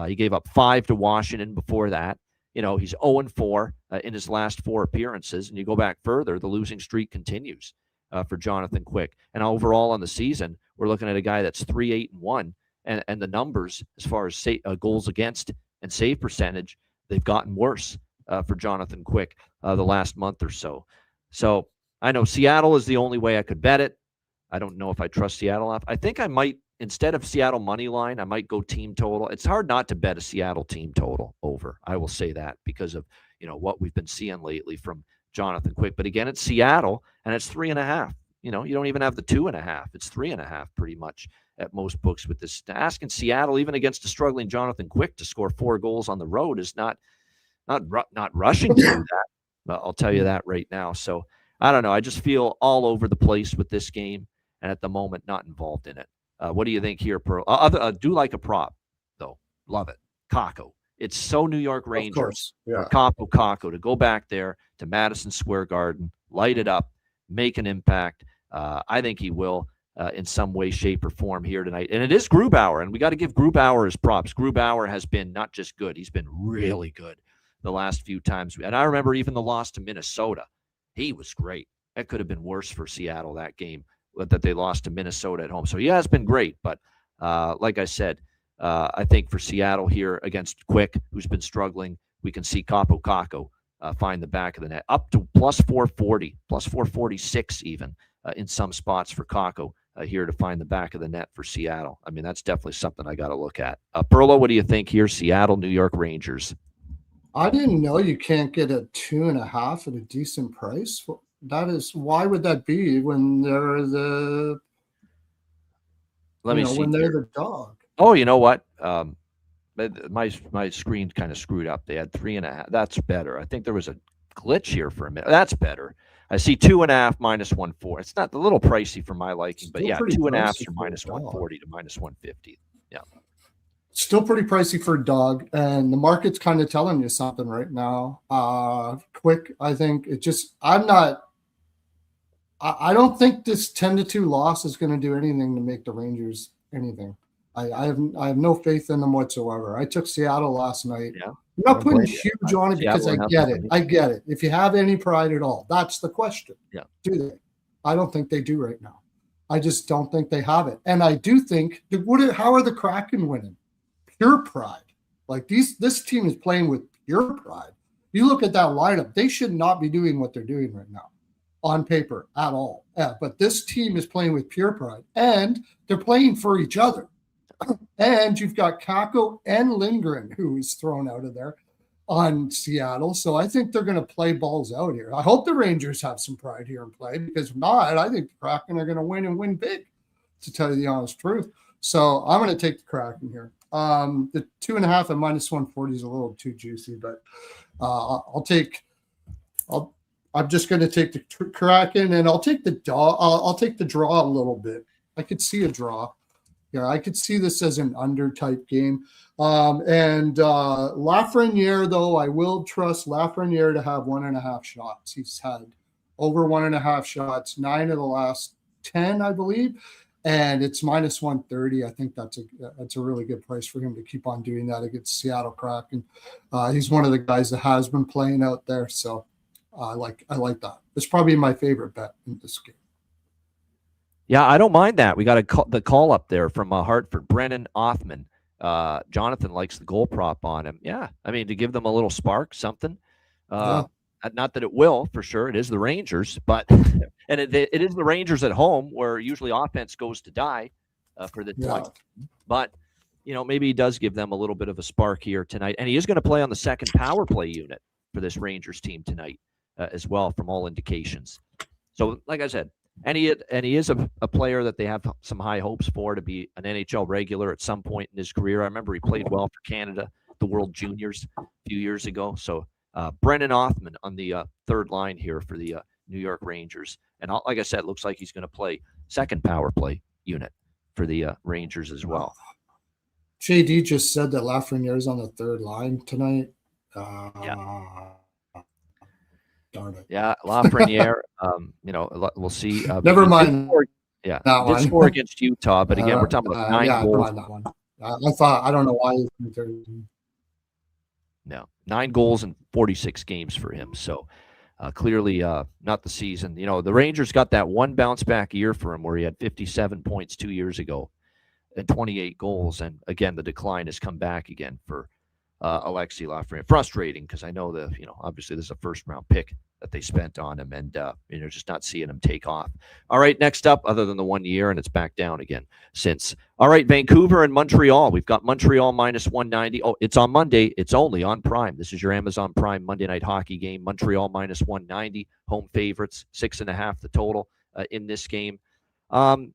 He gave up 5 to Washington before that. He's 0-4 in his last 4 appearances. And you go back further, the losing streak continues for Jonathan Quick. And overall on the season, we're looking at a guy that's 3-8-1. And the numbers, as far as goals against and save percentage, they've gotten worse for Jonathan Quick the last month or so. So I know Seattle is the only way I could bet it. I don't know if I trust Seattle enough. I think I might, instead of Seattle money line, I might go team total. It's hard not to bet a Seattle team total over. I will say that because of what we've been seeing lately from Jonathan Quick. But again, it's Seattle and it's 3.5. You don't even have the 2.5. It's 3.5 pretty much at most books with this. Asking Seattle, even against a struggling Jonathan Quick, to score 4 goals on the road is not rushing to do that. I'll tell you that right now. So I don't know. I just feel all over the place with this game, and at the moment, not involved in it. What do you think here, Pearl? I do like a prop, though. Love it. Kakko. It's so New York Of Rangers course. Yeah. for Kaapo Kakko to go back there to Madison Square Garden, light it up, make an impact. I think he will in some way, shape, or form here tonight. And it is Grubauer, and we got to give Grubauer his props. Grubauer has been not just good, he's been really good the last few times. And I remember even the loss to Minnesota. He was great. That could have been worse for Seattle, that game that they lost to Minnesota at home. So he has been great, but like I said, I think for Seattle here against Quick, who's been struggling, we can see Kaapo Kakko find the back of the net up to plus 440, plus 446 even in some spots for Kakko here to find the back of the net for Seattle. I mean, that's definitely something I got to look at. Perlo, what do you think here? Seattle, New York Rangers. I didn't know you can't get a 2.5 at a decent price. That is, why would that be when they're the when they're the dog? Oh, you know what? My screen kind of screwed up. They had 3.5. That's better. I think there was a glitch here for a minute. That's better. I see 2.5 minus 140. It's not a little pricey for my liking, but yeah, 2.5 from minus 140 to minus 150. Yeah. Still pretty pricey for a dog, and the market's kind of telling you something right now. Quick, I think it just. I don't think this 10-2 loss is going to do anything to make the Rangers anything. I have no faith in them whatsoever. I took Seattle last night. Yeah. I'm not putting huge on it because I get it. I get it. If you have any pride at all, that's the question. Yeah. Do they? I don't think they do right now. I just don't think they have it. And I do think how are the Kraken winning? Pure pride. Like this team is playing with pure pride. You look at that lineup, they should not be doing what they're doing right now on paper at all. Yeah, but this team is playing with pure pride, and they're playing for each other. And you've got Kakko and Lindgren, who is thrown out of there on Seattle. So I think they're going to play balls out here. I hope the Rangers have some pride here and play, because if not, I think the Kraken are going to win and win big, to tell you the honest truth. So I'm going to take the Kraken here. The 2.5 at minus 140 is a little too juicy, but I'm just going to take the Kraken, and I'll take the draw. I'll take the draw a little bit. I could see a draw. Yeah, I could see this as an under type game. And Lafreniere, though, I will trust Lafreniere to have 1.5 shots. He's had over 1.5 shots, 9 of the last 10, I believe. And it's minus 130. I think that's a really good price for him to keep on doing that against Seattle Kraken. He's one of the guys that has been playing out there. So I like that. It's probably my favorite bet in this game. Yeah, I don't mind that. We got the call up there from Hartford, Brennan Othman. Jonathan likes the goal prop on him. Yeah, I mean, to give them a little spark, something. Not that it will, for sure. It is the Rangers, but and it is the Rangers at home, where usually offense goes to die for the team. But maybe he does give them a little bit of a spark here tonight, and he is going to play on the second power play unit for this Rangers team tonight as well, from all indications. So, like I said. And he is a player that they have some high hopes for to be an NHL regular at some point in his career. I remember he played well for Canada, the World Juniors, a few years ago. So Brennan Othman on the third line here for the New York Rangers. And like I said, it looks like he's going to play second power play unit for the Rangers as well. JD just said that Lafreniere is on the third line tonight. Darn it. Yeah, Lafreniere. We'll see. Never mind. He did score against Utah, but again, we're talking about 9 goals. That one. I don't know why he's in the third. No, 9 goals in 46 games for him. So clearly not the season. The Rangers got that one bounce back year for him where he had 57 points 2 years ago and 28 goals. And again, the decline has come back again for Alexis Lafreniere. Frustrating, because I know that obviously this is a first round pick that they spent on him, and just not seeing him take off. All right, next up, other than the 1 year, and it's back down again since. All right, Vancouver and Montreal. We've got Montreal minus 190. Oh, it's on Monday. It's only on Prime. This is your Amazon Prime Monday night hockey game. Montreal minus 190. Home favorites, 6.5 the total in this game. So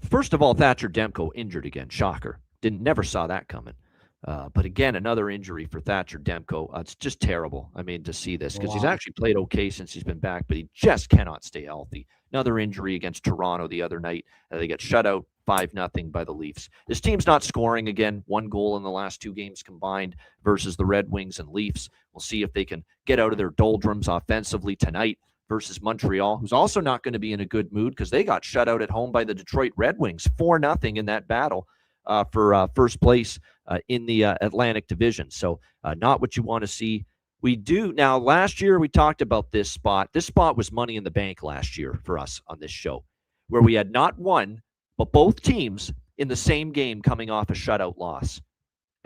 first of all, Thatcher Demko injured again. Shocker. Never saw that coming. But again, another injury for Thatcher Demko. It's just terrible, to see this, because he's actually played okay since he's been back, but he just cannot stay healthy. Another injury against Toronto the other night. They get shut out 5-0 by the Leafs. This team's not scoring again. 1 goal in the last 2 games combined versus the Red Wings and Leafs. We'll see if they can get out of their doldrums offensively tonight versus Montreal, who's also not going to be in a good mood because they got shut out at home by the Detroit Red Wings, 4-0 in that battle for first place in the Atlantic Division. So not what you want to see. We do. Now, last year we talked about this spot. This spot was Money in the Bank last year for us on this show, where we had not one, but both teams in the same game coming off a shutout loss.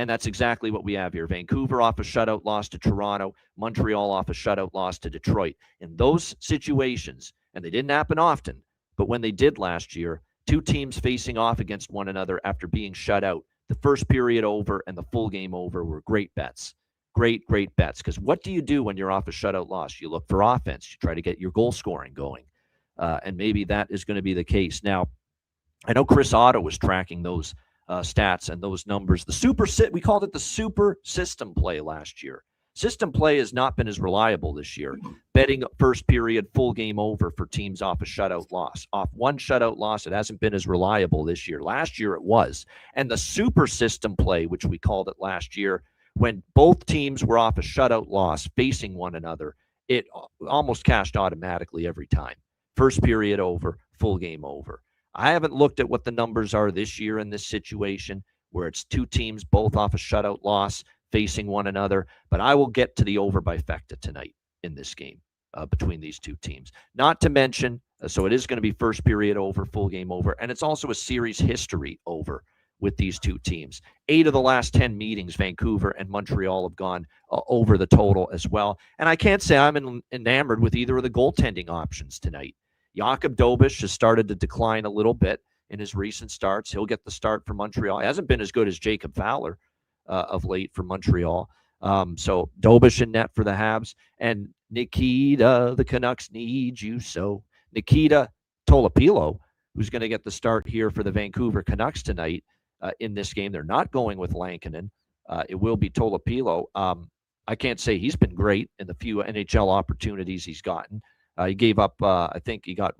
And that's exactly what we have here. Vancouver off a shutout loss to Toronto, Montreal off a shutout loss to Detroit. In those situations, and they didn't happen often, but when they did last year, 2 teams facing off against one another after being shut out, the first period over and the full game over were great bets. Great bets. Because what do you do when you're off a shutout loss? You look for offense. You try to get your goal scoring going. And maybe that is going to be the case. Now, I know Chris Otto was tracking those stats and those numbers. We called it the super system play last year. System play has not been as reliable this year. Betting first period, full game over for teams off a shutout loss. Off one shutout loss, it hasn't been as reliable this year. Last year it was. And the super system play, which we called it last year, when both teams were off a shutout loss facing one another, it almost cashed automatically every time. First period over, full game over. I haven't looked at what the numbers are this year in this situation where it's 2 teams both off a shutout loss facing one another, but I will get to the over by Fecta tonight in this game between these 2 teams. Not to mention, so it is going to be first period over, full game over, and it's also a series history over with these 2 teams. 8 of the last 10 meetings, Vancouver and Montreal have gone over the total as well. And I can't say I'm enamored with either of the goaltending options tonight. Jakub Dobeš has started to decline a little bit in his recent starts. He'll get the start for Montreal. He hasn't been as good as Jacob Fowler of late for Montreal. So Dobeš in net for the Habs. And Nikita, the Canucks need you so. Nikita Tolopilo, who's going to get the start here for the Vancouver Canucks tonight in this game. They're not going with Lankinen. It will be Tolopilo. I can't say he's been great in the few NHL opportunities he's gotten. He gave up, I think he got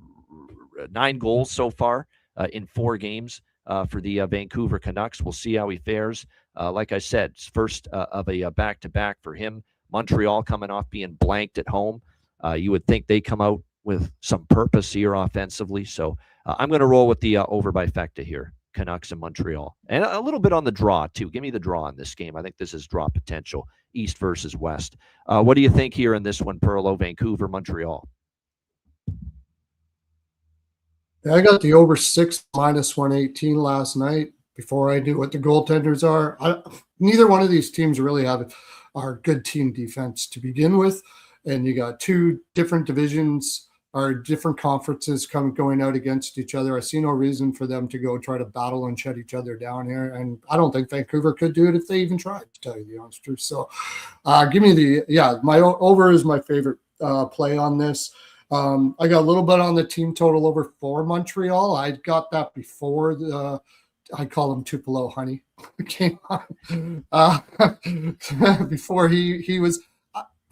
9 goals so far in 4 games for the Vancouver Canucks. We'll see how he fares. Like I said, it's first of a back-to-back for him. Montreal coming off being blanked at home. You would think they come out with some purpose here offensively. So I'm going to roll with the over by Fecta here. Canucks and Montreal. And a little bit on the draw, too. Give me the draw in this game. I think this is draw potential, East versus West. What do you think here in this one, Perlo, Vancouver, Montreal? Yeah, I got the over 6 minus 118 last night before I knew what the goaltenders are. Neither one of these teams really are good team defense to begin with. And you got 2 different divisions or different conferences going out against each other. I see no reason for them to go try to battle and shut each other down here. And I don't think Vancouver could do it if they even tried, to tell you the honest truth. So give me my over is my favorite play on this. I got a little bit on the team total over for Montreal. I got that before I call him Tupelo Honey came on. Before he was.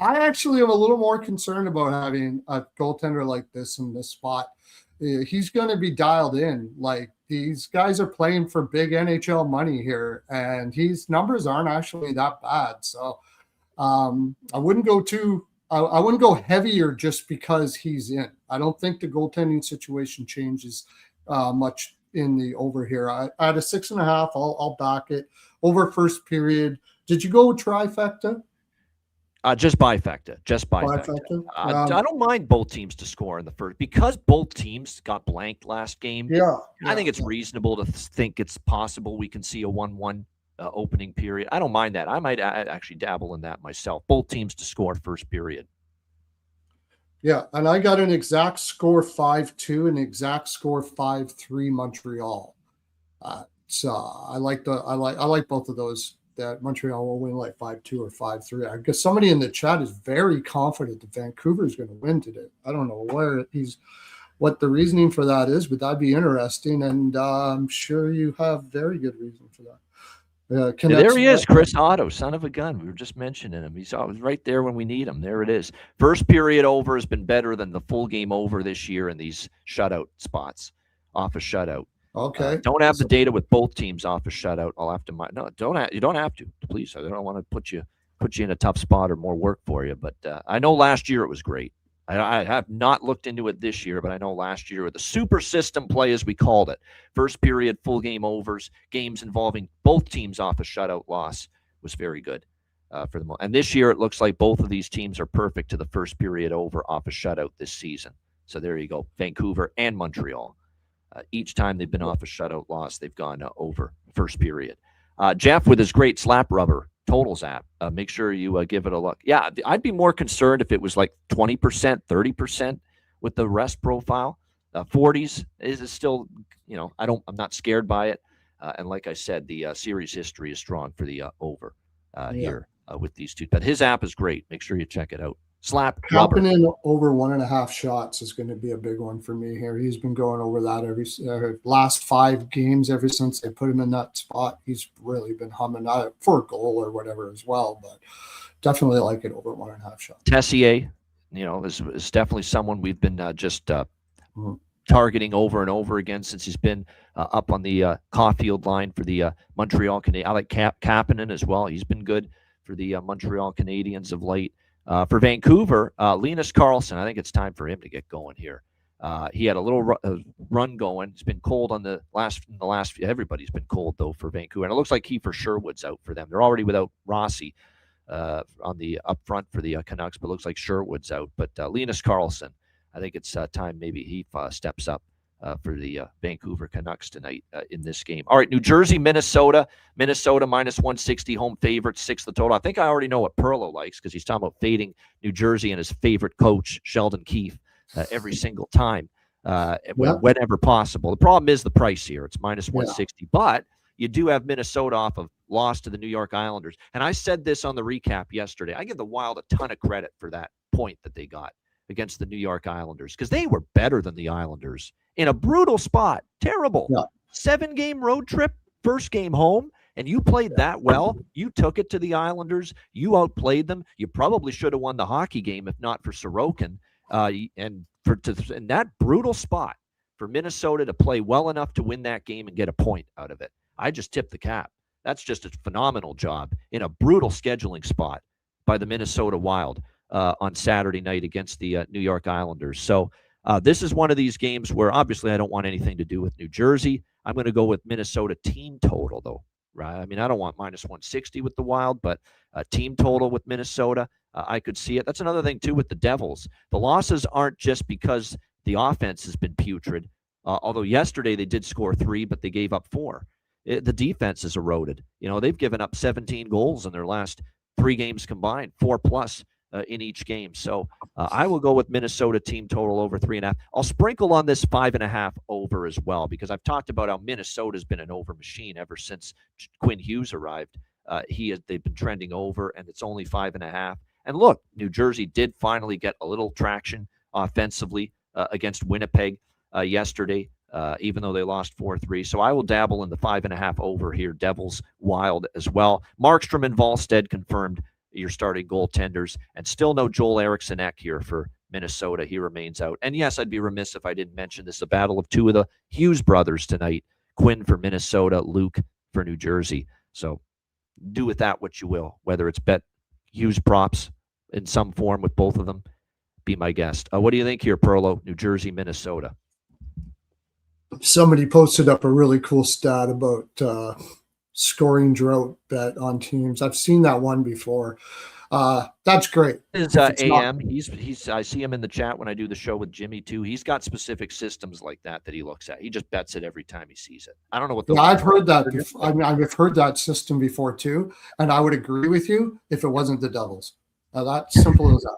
I actually am a little more concerned about having a goaltender like this in this spot. He's going to be dialed in. Like, these guys are playing for big NHL money here, and his numbers aren't actually that bad. So I wouldn't go heavier just because he's in. I don't think the goaltending situation changes much in the over here. I had a 6.5. I'll back it. Over first period. Did you go trifecta? Just by Fecta. I don't mind both teams to score in the first because both teams got blanked last game. Yeah. I think it's reasonable to think it's possible we can see a 1-1 opening period. I don't mind that. I might actually dabble in that myself. Both teams to score first period. Yeah, and I got an exact score 5-2 and exact score 5-3 Montreal. So I like both of those. That Montreal will win like 5-2 or 5-3. I guess somebody in the chat is very confident that Vancouver is going to win today. I don't know what the reasoning for that is, but that'd be interesting. And I'm sure you have very good reason for that. There he is, Chris Otto, son of a gun. We were just mentioning him. He's always right there when we need him. There it is. First period over has been better than the full game over this year in these shutout spots, off a shutout. Okay. Don't have the data with both teams off a shutout. I'll have to no, you don't have to. Please, I don't want to put you in a tough spot or more work for you. But I know last year it was great. I have not looked into it this year, but I know last year the super system play, as we called it, first period, full game overs, games involving both teams off a shutout loss, was very good for them. And this year it looks like both of these teams are perfect to the first period over off a shutout this season. So there you go, Vancouver and Montreal. Each time they've been off a shutout loss, they've gone over first period. Jeff, with his great slap rubber totals app, make sure you give it a look. Yeah, I'd be more concerned if it was like 20%, 30% with the rest profile. 40s is still, I'm not scared by it. And like I said, the series history is strong for the over here with these two. But his app is great. Make sure you check it out. Slap rubber. Happening over 1.5 shots is going to be a big one for me here. He's been going over that every last 5 games ever since they put him in that spot. He's really been humming out for a goal or whatever as well, but definitely like it over 1.5 shots. Tessier, is definitely someone we've been targeting over and over again since he's been up on the Caulfield line for the Montreal Canadiens. I like Kapanen as well. He's been good for the Montreal Canadiens of late. For Vancouver, Linus Karlsson, I think it's time for him to get going here. He had a little run going. It's been cold in the last few. Everybody's been cold though for Vancouver, and it looks like Kiefer Sherwood's out for them. They're already without Rossi on the up front for the Canucks, but it looks like Sherwood's out. But Linus Karlsson, I think it's time maybe he steps up for the Vancouver Canucks tonight in this game. All right, New Jersey, Minnesota. Minnesota minus 160, home favorite, 6 the total. I think I already know what Perlo likes because he's talking about fading New Jersey and his favorite coach, Sheldon Keefe, every single time, whenever possible. The problem is the price here. It's minus 160, but you do have Minnesota off of loss to the New York Islanders. And I said this on the recap yesterday. I give the Wild a ton of credit for that point that they got against the New York Islanders because they were better than the Islanders in a brutal spot. Terrible. 7-game road trip, first game home, and you played that well. You took it to the Islanders. You outplayed them. You probably should have won the hockey game if not for Sorokin. In that brutal spot for Minnesota to play well enough to win that game and get a point out of it. I just tipped the cap. That's just a phenomenal job in a brutal scheduling spot by the Minnesota Wild on Saturday night against the New York Islanders. So this is one of these games where obviously I don't want anything to do with New Jersey. I'm going to go with Minnesota team total, though. Right? I mean, I don't want minus 160 with the Wild, but team total with Minnesota, I could see it. That's another thing, too, with the Devils. The losses aren't just because the offense has been putrid, although yesterday they did score 3, but they gave up 4. The defense is eroded. They've given up 17 goals in their last 3 games combined, 4+ in each game. So I will go with Minnesota team total over 3.5. I'll sprinkle on this 5.5 over as well, because I've talked about how Minnesota's been an over machine ever since Quinn Hughes arrived. They've been trending over, and it's only 5.5. And look, New Jersey did finally get a little traction offensively against Winnipeg yesterday, even though they lost 4-3. So I will dabble in the 5.5 over here. Devils Wild as well. Markstrom and Volstead confirmed your starting goaltenders, and still no Joel Eriksson-Ek here for Minnesota. He remains out. And yes, I'd be remiss if I didn't mention this, a battle of 2 of the Hughes brothers tonight. Quinn for Minnesota, Luke for New Jersey. So do with that what you will, whether it's bet Hughes props in some form with both of them. Be my guest. What do you think here, Perlo? New Jersey, Minnesota. Somebody posted up a really cool stat about scoring drought bet on teams. I've seen that one before. That's great. Is AM? He's. I see him in the chat when I do the show with Jimmy too. He's got specific systems like that he looks at. He just bets it every time he sees it. I don't know what. I've heard that. I've heard that system before too, and I would agree with you if it wasn't the Devils. That's simple as that.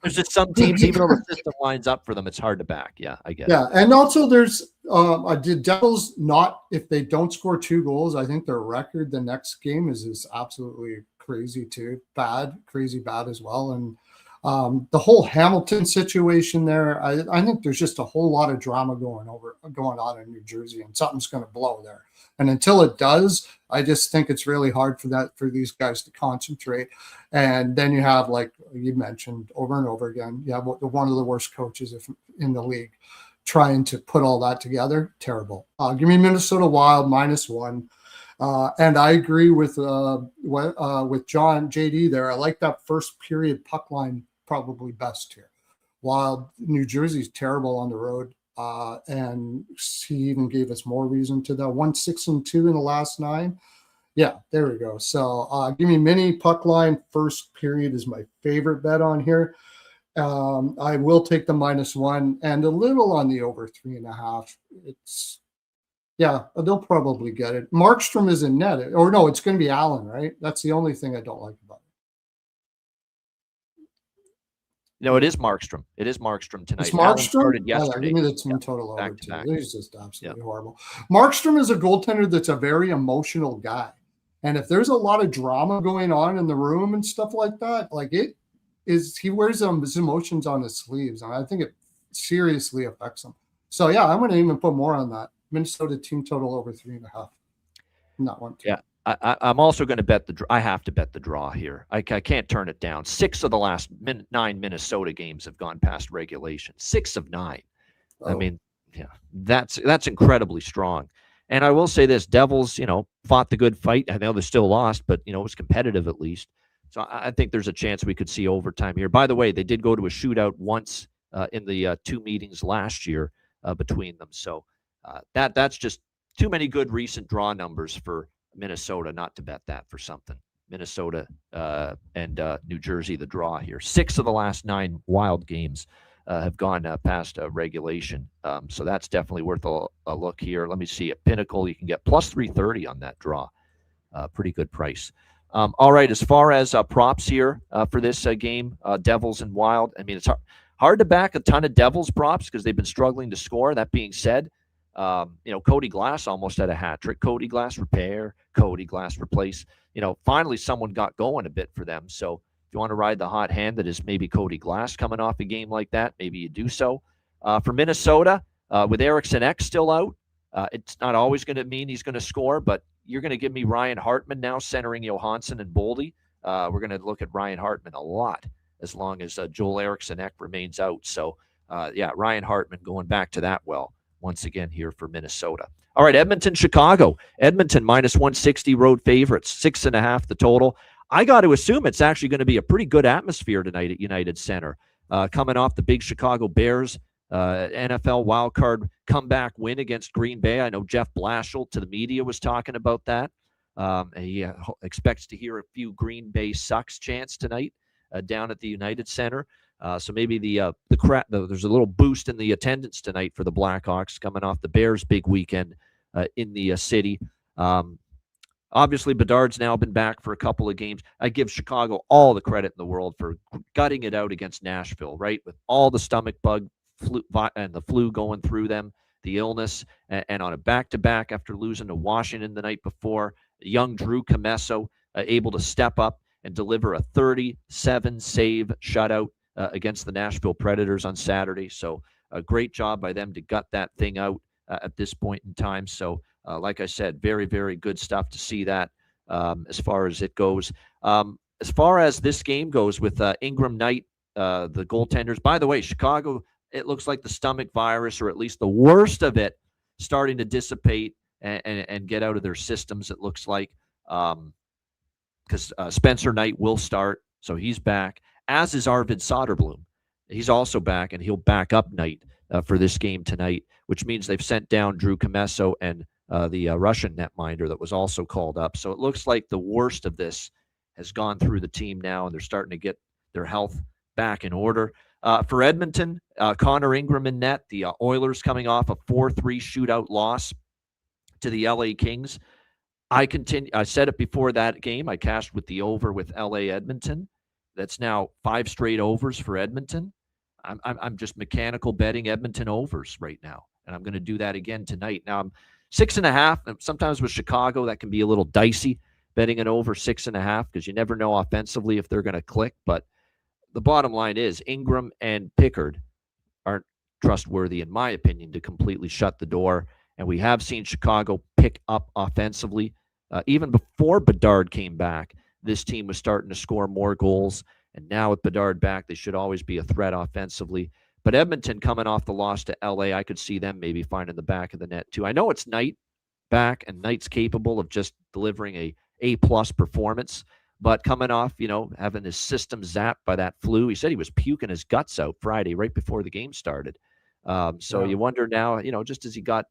There's just some teams, even though the system lines up for them, it's hard to back. Yeah, I get it. Yeah, and also there's the Devils, not if they don't score 2 goals, I think their record the next game is absolutely crazy too. Crazy bad as well. And the whole Hamilton situation there, I think there's just a whole lot of drama going on in New Jersey, and something's going to blow there. And until it does, I just think it's really hard for these guys to concentrate. And then you have, like you mentioned over and over again, you have one of the worst coaches in the league trying to put all that together. Terrible. Give me Minnesota Wild -1. And I agree with John JD there. I like that first period puck line probably best here. While New Jersey's terrible on the road, and he even gave us more reason to that. 1-6-2 in the last 9. Yeah, there we go. So give me mini puck line first period is my favorite bet on here. I will take the -1 and a little on the over 3.5. They'll probably get it. Markstrom is in net, or no, it's going to be Allen, right? That's the only thing I don't like about it. No, it is Markstrom. It is Markstrom tonight. It's Markstrom? Started yesterday. Give me the team total over Back to 2. back. He's just absolutely horrible. Markstrom is a goaltender that's a very emotional guy. And if there's a lot of drama going on in the room and stuff like that, he wears his emotions on his sleeves. And I think it seriously affects him. So, yeah, I'm going to even put more on that. Minnesota team total over 3.5. Not 1. Yeah. I'm also going to bet I have to bet the draw here. I can't turn it down. 6 of the last 9 Minnesota games have gone past regulation. 6 of 9. Oh. I mean, yeah, that's incredibly strong. And I will say this: Devils, fought the good fight. I know they still lost, but it was competitive at least. So I think there's a chance we could see overtime here. By the way, they did go to a shootout once in the 2 meetings last year between them. So that's just too many good recent draw numbers for Minnesota not to bet that for something. Minnesota and New Jersey, the draw here. 6 of the last 9 Wild games have gone past regulation. So that's definitely worth a look here. Let me see. At Pinnacle, you can get plus 330 on that draw. Pretty good price. All right, as far as props here for this game, Devils and Wild, I mean, it's hard to back a ton of Devils props because they've been struggling to score. That being said, Cody Glass almost had a hat trick. Cody Glass repair, Cody Glass replace. Finally someone got going a bit for them. So if you want to ride the hot hand that is maybe Cody Glass coming off a game like that, maybe you do so. For Minnesota, with Eriksson Ek still out, it's not always going to mean he's going to score, but you're going to give me Ryan Hartman now centering Johansson and Boldy. We're going to look at Ryan Hartman a lot as long as Joel Eriksson Ek remains out. So, Ryan Hartman going back to that well once again here for Minnesota. All right, Edmonton, Chicago. Edmonton -160 road favorites, 6.5 the total. I got to assume it's actually going to be a pretty good atmosphere tonight at United Center. Coming off the big Chicago Bears NFL wildcard comeback win against Green Bay. I know Jeff Blashill to the media was talking about that. He expects to hear a few Green Bay sucks chants tonight down at the United Center. So maybe there's a little boost in the attendance tonight for the Blackhawks coming off the Bears' big weekend in the city. Obviously, Bedard's now been back for a couple of games. I give Chicago all the credit in the world for gutting it out against Nashville, right? With all the stomach bug and the flu going through them, the illness, and on a back-to-back after losing to Washington the night before, young Drew Commesso able to step up and deliver a 37-save shutout against the Nashville Predators on Saturday. So a great job by them to gut that thing out at this point in time. So like I said, very, very good stuff to see that as far as it goes. As far as this game goes with Ingram Knight, the goaltenders, by the way, Chicago, it looks like the stomach virus, or at least the worst of it, starting to dissipate and get out of their systems, it looks like, because Spencer Knight will start, so he's back, as is Arvid Soderblom. He's also back, and he'll back up Knight for this game tonight, which means they've sent down Drew Commesso and the Russian netminder that was also called up. So it looks like the worst of this has gone through the team now, and they're starting to get their health back in order. For Edmonton, Connor Ingram in net. The Oilers coming off a 4-3 shootout loss to the LA Kings. I said it before that game. I cashed with the over with LA Edmonton. That's now 5 straight overs for Edmonton. I'm just mechanical betting Edmonton overs right now, and I'm going to do that again tonight. Now I'm 6.5. Sometimes with Chicago that can be a little dicey betting an over 6.5 because you never know offensively if they're going to click. But the bottom line is Ingram and Pickard aren't trustworthy, in my opinion, to completely shut the door. And we have seen Chicago pick up offensively. Even before Bedard came back, this team was starting to score more goals. And now with Bedard back, they should always be a threat offensively. But Edmonton coming off the loss to LA, I could see them maybe finding the back of the net too. I know it's Knight back, and Knight's capable of just delivering a A-plus performance, but coming off, having his system zapped by that flu. He said he was puking his guts out Friday right before the game started. You wonder now, just as he got,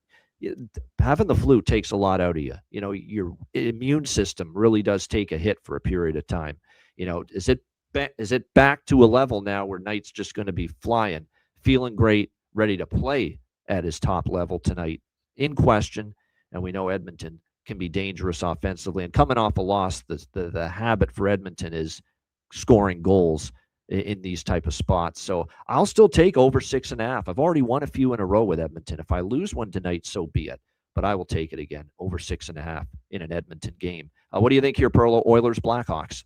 having the flu takes a lot out of you. Your immune system really does take a hit for a period of time. Is it back to a level now where Knight's just going to be flying, feeling great, ready to play at his top level tonight? In question, and we know Edmonton can be dangerous offensively. And coming off a loss, the habit for Edmonton is scoring goals in these type of spots. So I'll still take over 6.5. I've already won a few in a row with Edmonton. If I lose one tonight, so be it. But I will take it again, over 6.5 in an Edmonton game. What do you think here, Perlo? Oilers, Blackhawks?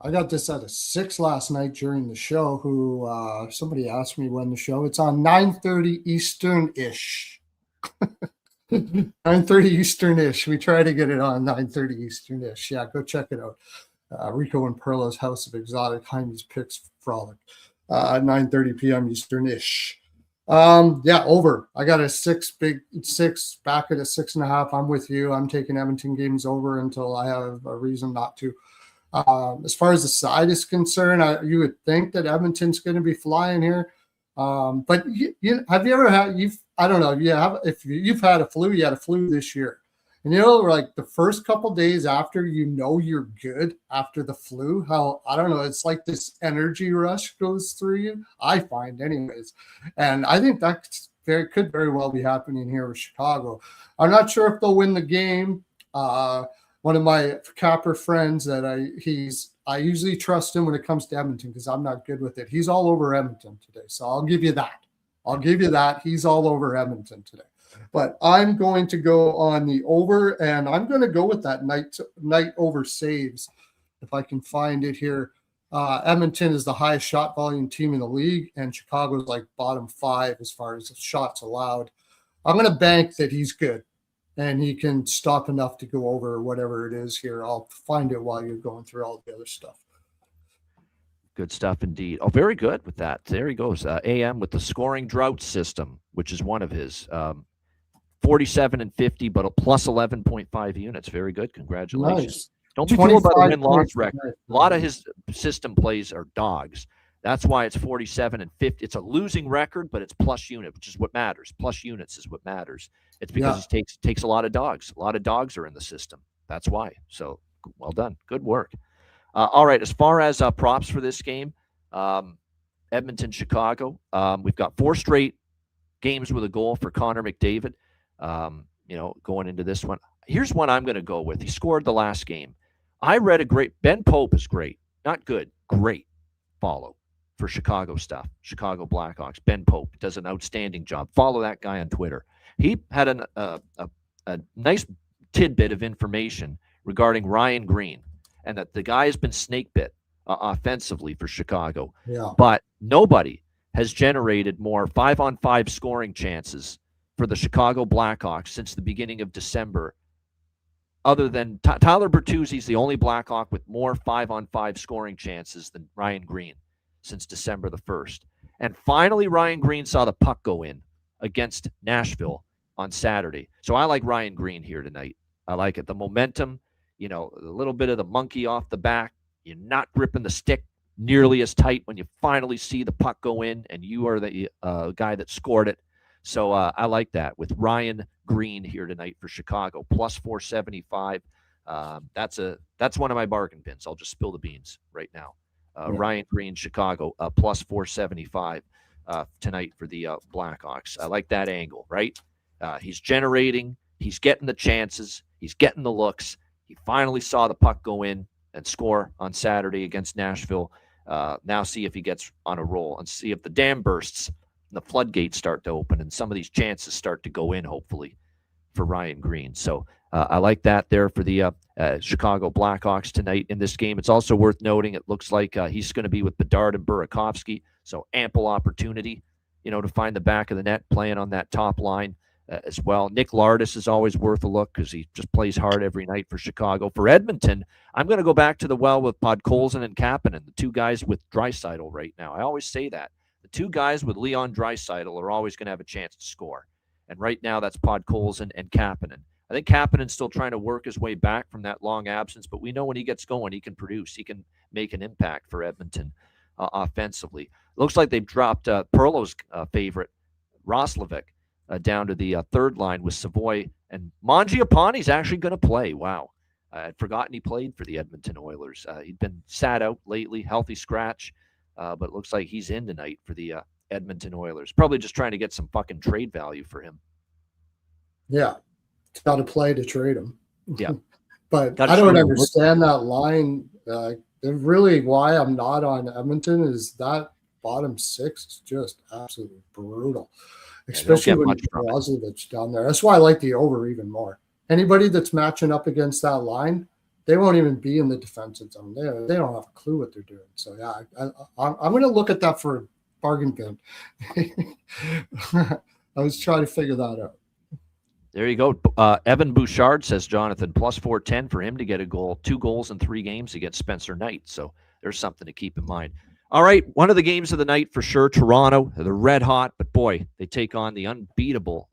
I got this at a 6 last night during the show. Somebody asked me when the show. It's on 9:30 Eastern-ish. 9:30 Eastern-ish. We try to get it on 9:30 Eastern-ish. Yeah, go check it out. Rico and Perlo's House of Exotic Jaime's Picks Frolic. 9:30 p.m. Eastern-ish. Over. I got a 6 back at a 6.5. I'm with you. I'm taking Edmonton games over until I have a reason not to. As far as the side is concerned, you would think that Edmonton's going to be flying here. But have you ever had, I don't know, if you've had a flu, you had a flu this year. And like the first couple days after, you're good after the flu, I don't know, it's like this energy rush goes through you, I find anyways. And I think that could very well be happening here with Chicago. I'm not sure if they'll win the game. One of my Capper friends that I usually trust him when it comes to Edmonton because I'm not good with it. He's all over Edmonton today. So I'll give you that. He's all over Edmonton today. But I'm going to go on the over, and I'm going to go with that night over saves if I can find it here. Edmonton is the highest shot volume team in the league, and Chicago's like bottom 5 as far as shots allowed. I'm going to bank that he's good. And he can stop enough to go over whatever it is here. I'll find it while you're going through all the other stuff. Good stuff indeed. Oh, very good with that. There he goes. AM with the scoring drought system, which is one of his 47 and 50, but a plus 11.5 units. Very good. Congratulations. Nice. Don't be fooled by the win-loss record. A lot of his system plays are dogs. That's why it's 47 and 50. It's a losing record, but it's plus unit, which is what matters. Plus units is what matters. It's because he takes a lot of dogs. A lot of dogs are in the system. That's why. So well done. Good work. All right. As far as props for this game, Edmonton, Chicago, we've got 4 straight games with a goal for Connor McDavid. Going into this one, here's one I'm going to go with. He scored the last game. I read a great, Ben Pope is great, not good, great follow for Chicago stuff. Chicago Blackhawks. Ben Pope does an outstanding job. Follow that guy on Twitter. He had a nice tidbit of information regarding Ryan Green and that the guy has been snake bit offensively for Chicago. Yeah. But nobody has generated more 5-on-5 scoring chances for the Chicago Blackhawks since the beginning of December. Other than Tyler Bertuzzi's the only Blackhawk with more 5-on-5 scoring chances than Ryan Green since December the 1st. And finally, Ryan Green saw the puck go in against Nashville on Saturday. So I like Ryan Green here tonight. I like it. The momentum, a little bit of the monkey off the back. You're not gripping the stick nearly as tight when you finally see the puck go in and you are the guy that scored it. So I like that with Ryan Green here tonight for Chicago, plus 475. That's one of my bargain bins. I'll just spill the beans right now. Ryan Green, Chicago, plus 475 tonight for the Blackhawks. I like that angle, right? He's generating. He's getting the chances. He's getting the looks. He finally saw the puck go in and score on Saturday against Nashville. Now see if he gets on a roll and see if the dam bursts and the floodgates start to open and some of these chances start to go in, hopefully, for Ryan Green. So I like that there for the Chicago Blackhawks tonight in this game. It's also worth noting it looks like he's going to be with Bedard and Burakovsky, so ample opportunity, to find the back of the net playing on that top line as well. Nick Lardis is always worth a look because he just plays hard every night for Chicago. For Edmonton, I'm going to go back to the well with Podkolzin and Kapanen, the 2 guys with Draisaitl right now. I always say that. The two guys with Leon Draisaitl are always going to have a chance to score. And right now, that's Podkolzin and Kapanen. I think Kapanen's still trying to work his way back from that long absence, but we know when he gets going, he can produce. He can make an impact for Edmonton offensively. Looks like they've dropped Perlo's favorite, Roslovic, down to the third line with Savoy. And Mangiapane's actually going to play. Wow. I'd forgotten he played for the Edmonton Oilers. He'd been sat out lately, healthy scratch, but it looks like he's in tonight for the Edmonton Oilers. Probably just trying to get some fucking trade value for him. Yeah. It's got to play to trade him. Yeah. But I don't understand that line. Really, why I'm not on Edmonton is that bottom six is just absolutely brutal, especially when Roslovich down there. That's why I like the over even more. Anybody that's matching up against that line, they won't even be in the defensive zone. They don't have a clue what they're doing. So, yeah, I'm going to look at that for a bargain bin. I was trying to figure that out. There you go. Evan Bouchard says, Jonathan, plus 410 for him to get a goal. 2 goals in 3 games against Spencer Knight. So there's something to keep in mind. All right, one of the games of the night for sure, Toronto. They're red hot, but boy, they take on the unbeatable,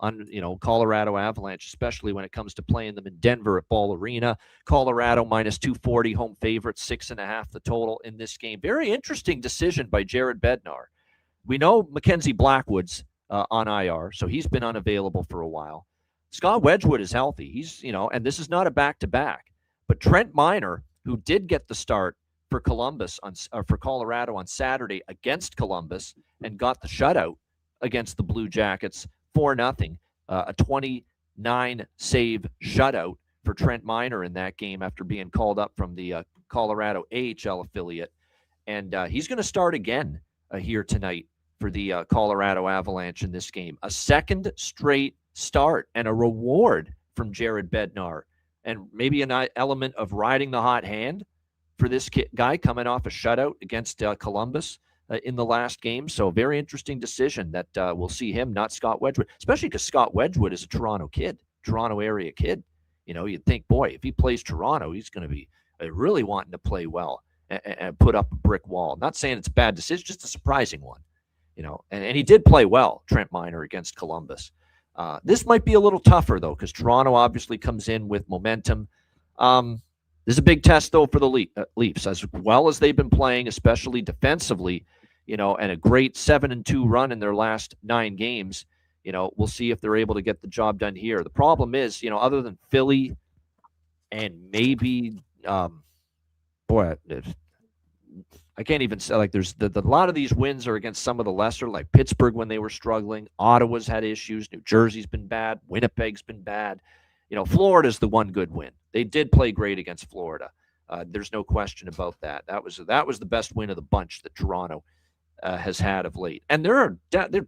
Colorado Avalanche, especially when it comes to playing them in Denver at Ball Arena. Colorado minus 240, home favorite, 6.5 the total in this game. Very interesting decision by Jared Bednar. We know Mackenzie Blackwood's on IR, so he's been unavailable for a while. Scott Wedgwood is healthy. He's, and this is not a back-to-back. But Trent Miner, who did get the start for for Colorado on Saturday against Columbus and got the shutout against the Blue Jackets 4-0, a 29-save shutout for Trent Miner in that game after being called up from the Colorado AHL affiliate. And he's going to start again here tonight for the Colorado Avalanche in this game. A second straight start and a reward from Jared Bednar, and maybe an element of riding the hot hand for this guy coming off a shutout against Columbus in the last game. So very interesting decision that we'll see him, not Scott Wedgwood, especially because Scott Wedgwood is a Toronto area kid. You'd think, boy, if he plays Toronto, he's going to be really wanting to play well and put up a brick wall. Not saying it's a bad decision, just a surprising one, and he did play well, Trent Miner, against Columbus. This might be a little tougher, though, because Toronto obviously comes in with momentum. This is a big test, though, for the Leafs, as well as they've been playing, especially defensively, and a great 7-2 run in their last 9 games. We'll see if they're able to get the job done here. The problem is, other than Philly and maybe, I can't even say, there's a lot of these wins are against some of the lesser, like Pittsburgh when they were struggling. Ottawa's had issues. New Jersey's been bad. Winnipeg's been bad. Florida's the one good win. They did play great against Florida. There's no question about that. That was the best win of the bunch that Toronto has had of late. And they're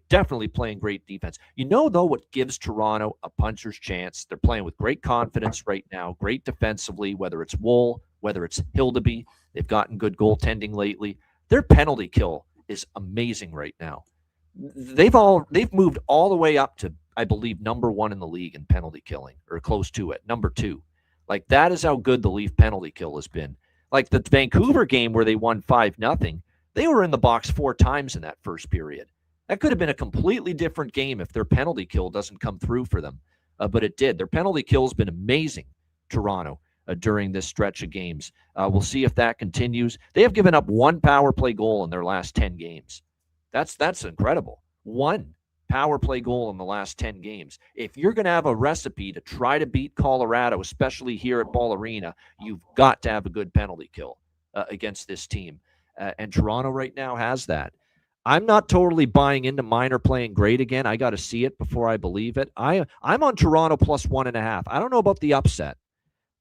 definitely playing great defense. Though, what gives Toronto a puncher's chance? They're playing with great confidence right now, great defensively, whether it's Wool, whether it's Hildeby. They've gotten good goaltending lately. Their penalty kill is amazing right now. They've moved all the way up to, I believe, number 1 in the league in penalty killing, or close to it, number 2. That is how good the Leaf penalty kill has been. The Vancouver game where they won 5-0, they were in the box 4 times in that first period. That could have been a completely different game if their penalty kill doesn't come through for them, but it did. Their penalty kill has been amazing, Toronto, during this stretch of games. We'll see if that continues. They have given up 1 power play goal in their last 10 games. That's incredible. 1 power play goal in the last 10 games. If you're going to have a recipe to try to beat Colorado, especially here at Ball Arena, you've got to have a good penalty kill against this team. And Toronto right now has that. I'm not totally buying into Miner playing great again. I got to see it before I believe it. I'm on Toronto plus 1.5. I don't know about the upset,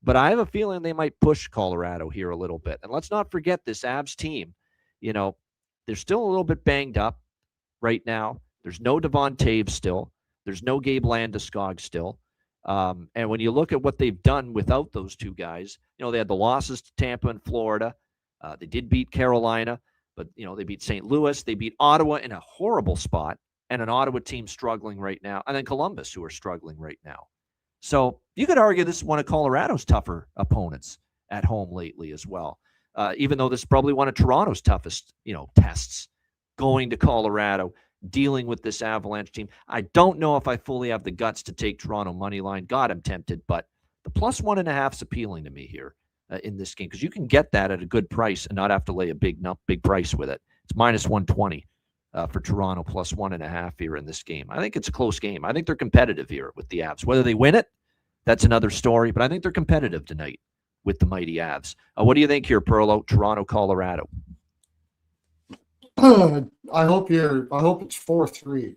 but I have a feeling they might push Colorado here a little bit. And let's not forget this Avs team. They're still a little bit banged up right now. There's no Devon Taves still. There's no Gabe Landeskog still. And when you look at what they've done without those 2 guys, they had the losses to Tampa and Florida. They did beat Carolina, but, they beat St. Louis. They beat Ottawa in a horrible spot, and an Ottawa team struggling right now, and then Columbus, who are struggling right now. So you could argue this is one of Colorado's tougher opponents at home lately as well, even though this is probably one of Toronto's toughest, tests going to Colorado, dealing with this Avalanche team. I don't know if I fully have the guts to take Toronto money line. God, I'm tempted, but the +1.5 is appealing to me here in this game because you can get that at a good price and not have to lay a big price with it. It's -120 for Toronto, +1.5 here in this game. I think it's a close game. I think they're competitive here with the Avs. Whether they win it, that's another story, but I think they're competitive tonight with the mighty Avs. What do you think here, Perlo? Toronto, Colorado. I hope it's 4-3.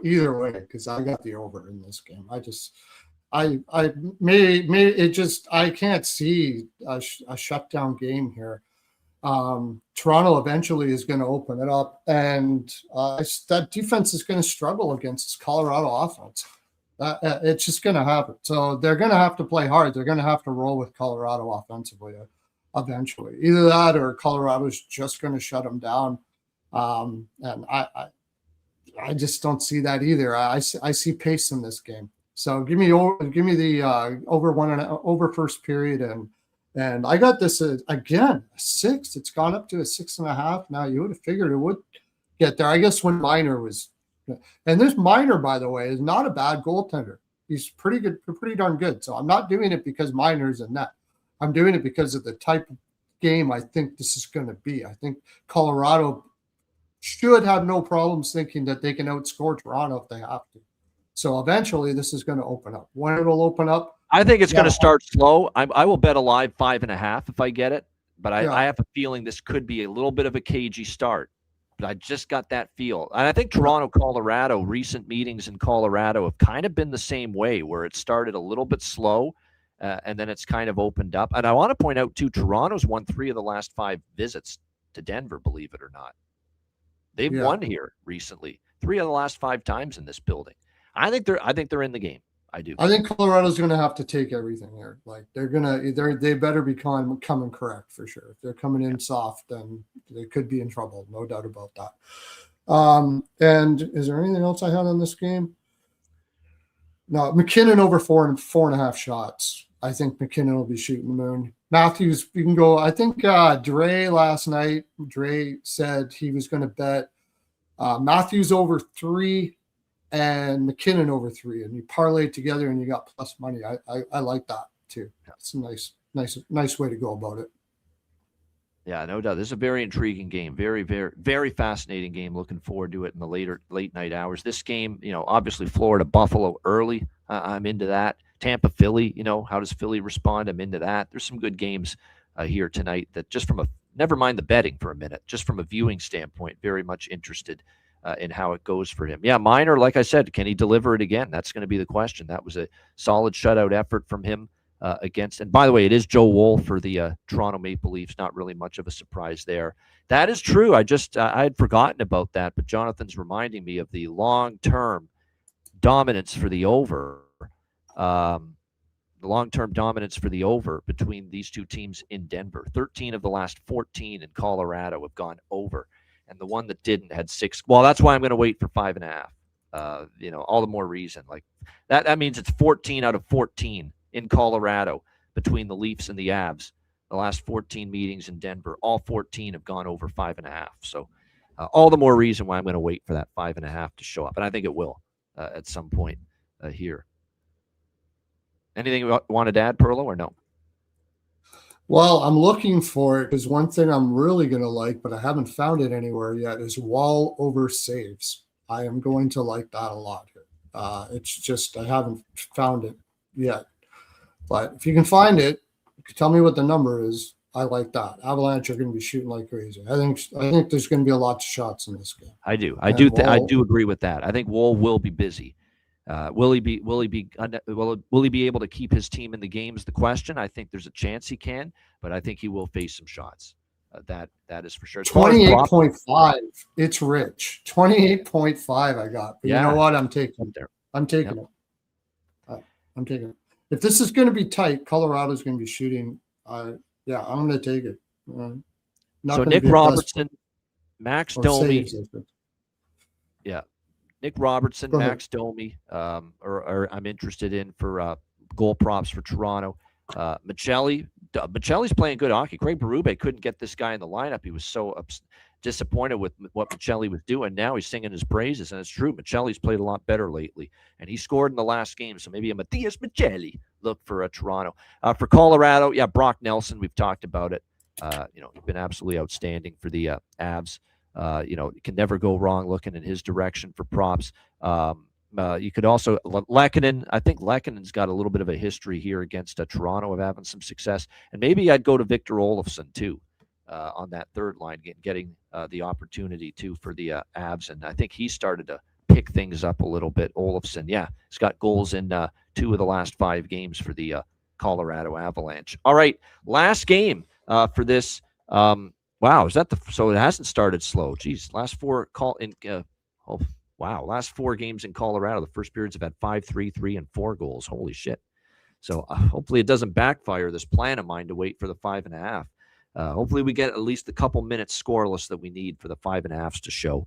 Either way, because I got the over in this game. I can't see a shutdown game here. Toronto eventually is going to open it up, and that defense is going to struggle against this Colorado offense. It's just going to happen. So they're going to have to play hard. They're going to have to roll with Colorado offensively eventually. Either that or Colorado's just going to shut them down. And I just don't see that either. I see pace in this game. So give me the over first period, and I got this again 6. It's gone up to a 6.5 now. You would have figured it would get there. I guess when Minor was, and this Minor, by the way, is not a bad goaltender. He's pretty good, pretty darn good. So I'm not doing it because Minor's in net. I'm doing it because of the type of game I think this is going to be. I think Colorado should have no problems thinking that they can outscore Toronto if they have to. So eventually this is going to open up. When it'll open up, I think it's going to start slow. I will bet a live 5.5 if I get it, but I have a feeling this could be a little bit of a cagey start. But I just got that feel. And I think Toronto, Colorado, recent meetings in Colorado have kind of been the same way, where it started a little bit slow and then it's kind of opened up. And I want to point out, too, Toronto's won 3 of the last 5 visits to Denver, believe it or not. They've won here recently, 3 of the last 5 times in this building. I think they're in the game. I do. I think Colorado's going to have to take everything here. Like they better be coming correct for sure. If they're coming in soft, then they could be in trouble. No doubt about that. And is there anything else I had on this game? No, McKinnon over 4.5 shots. I think McKinnon will be shooting the moon. Matthews, you can go. I think Dre last night, said he was going to bet Matthews over 3 and McKinnon over 3, and you parlay it together and you got plus money. I like that too. It's a nice way to go about it. Yeah, no doubt. This is a very intriguing game. Very, very, very fascinating game. Looking forward to it in the late night hours. This game, obviously Florida, Buffalo early. I'm into that. Tampa, Philly, how does Philly respond? I'm into that. There's some good games here tonight that just never mind the betting for a minute, just from a viewing standpoint, very much interested in how it goes for him. Yeah, Minor, like I said, can he deliver it again? That's going to be the question. That was a solid shutout effort from him against. And by the way, it is Joe Woll for the Toronto Maple Leafs. Not really much of a surprise there. That is true. I had forgotten about that, but Jonathan's reminding me of the long-term dominance for the over. The long-term dominance for the over between these two teams in Denver. 13 of the last 14 in Colorado have gone over. And the one that didn't had 6. Well, that's why I'm going to wait for 5.5. All the more reason. Like that means it's 14 out of 14 in Colorado between the Leafs and the Avs. The last 14 meetings in Denver, all 14 have gone over 5.5. So all the more reason why I'm going to wait for that 5.5 to show up. And I think it will at some point here. Anything you wanted to add, Perlo, or no? Well, I'm looking for it because one thing I'm really going to like, but I haven't found it anywhere yet, is Wall over saves. I am going to like that a lot here. It's just I haven't found it yet. But if you can find it, tell me what the number is. I like that. Avalanche are going to be shooting like crazy. I think there's going to be a lot of shots in this game. I do. I do agree with that. I think Wall will be busy. Will he be able to keep his team in the game is the question. I think there's a chance he can, but I think he will face some shots. That is for sure. 28.5. It's rich. 28.5 I got. But you know what? I'm taking it. I'm taking it. If this is going to be tight, Colorado's going to be shooting. I'm going to take it. So Nick Robertson, Max Domi. Yeah. Nick Robertson, Max Domi, or I'm interested in for goal props for Toronto. Michelli's playing good hockey. Craig Berube couldn't get this guy in the lineup. He was so disappointed with what Michelli was doing. Now he's singing his praises, and it's true. Michelli's played a lot better lately, and he scored in the last game. So maybe a Matthias Michelli look for Toronto. For Colorado, yeah, Brock Nelson. We've talked about it. He's been absolutely outstanding for the Avs. You can never go wrong looking in his direction for props. You could also Lehkonen. I think Lehkonen's got a little bit of a history here against Toronto of having some success, and maybe I'd go to Victor Olofsson too on that third line, getting the opportunity too for the Avs, and I think he started to pick things up a little bit. Olofsson, yeah, he's got goals in 2 of the last 5 games for the Colorado Avalanche. All right, last game for this. Wow, is that so? It hasn't started slow. Geez, last 4 last 4 games in Colorado. The first periods have had 5, 3, 3, and 4 goals. Holy shit! So hopefully it doesn't backfire, this plan of mine to wait for the 5.5. Hopefully we get at least a couple minutes scoreless that we need for the 5.5s to show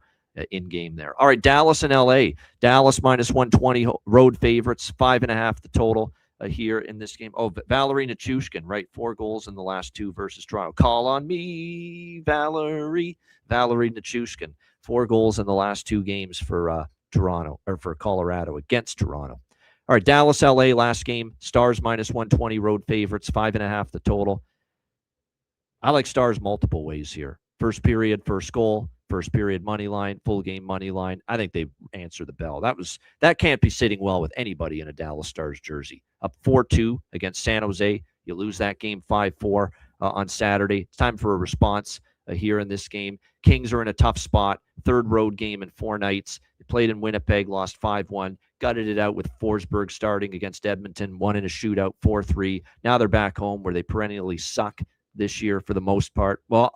in game there. All right, Dallas and LA. Dallas minus 120 road favorites, 5.5 the total here in this game. Oh, Valerie Nichushkin, right? 4 goals in the last 2 versus Toronto. Call on me, Valerie Nichushkin. 4 goals in the last 2 games for Toronto, or for Colorado against Toronto. All right, Dallas, LA, last game. Stars minus 120 road favorites, 5.5 the total. I like Stars multiple ways here. First period, first goal, first period money line, full game money line. I think they answer the bell. That can't be sitting well with anybody in a Dallas Stars jersey. Up 4-2 against San Jose. You lose that game 5-4 on Saturday. It's time for a response here in this game. Kings are in a tough spot. 3rd road game in 4 nights. They played in Winnipeg, lost 5-1. Gutted it out with Forsberg starting against Edmonton. Won in a shootout, 4-3. Now they're back home where they perennially suck this year for the most part. Well,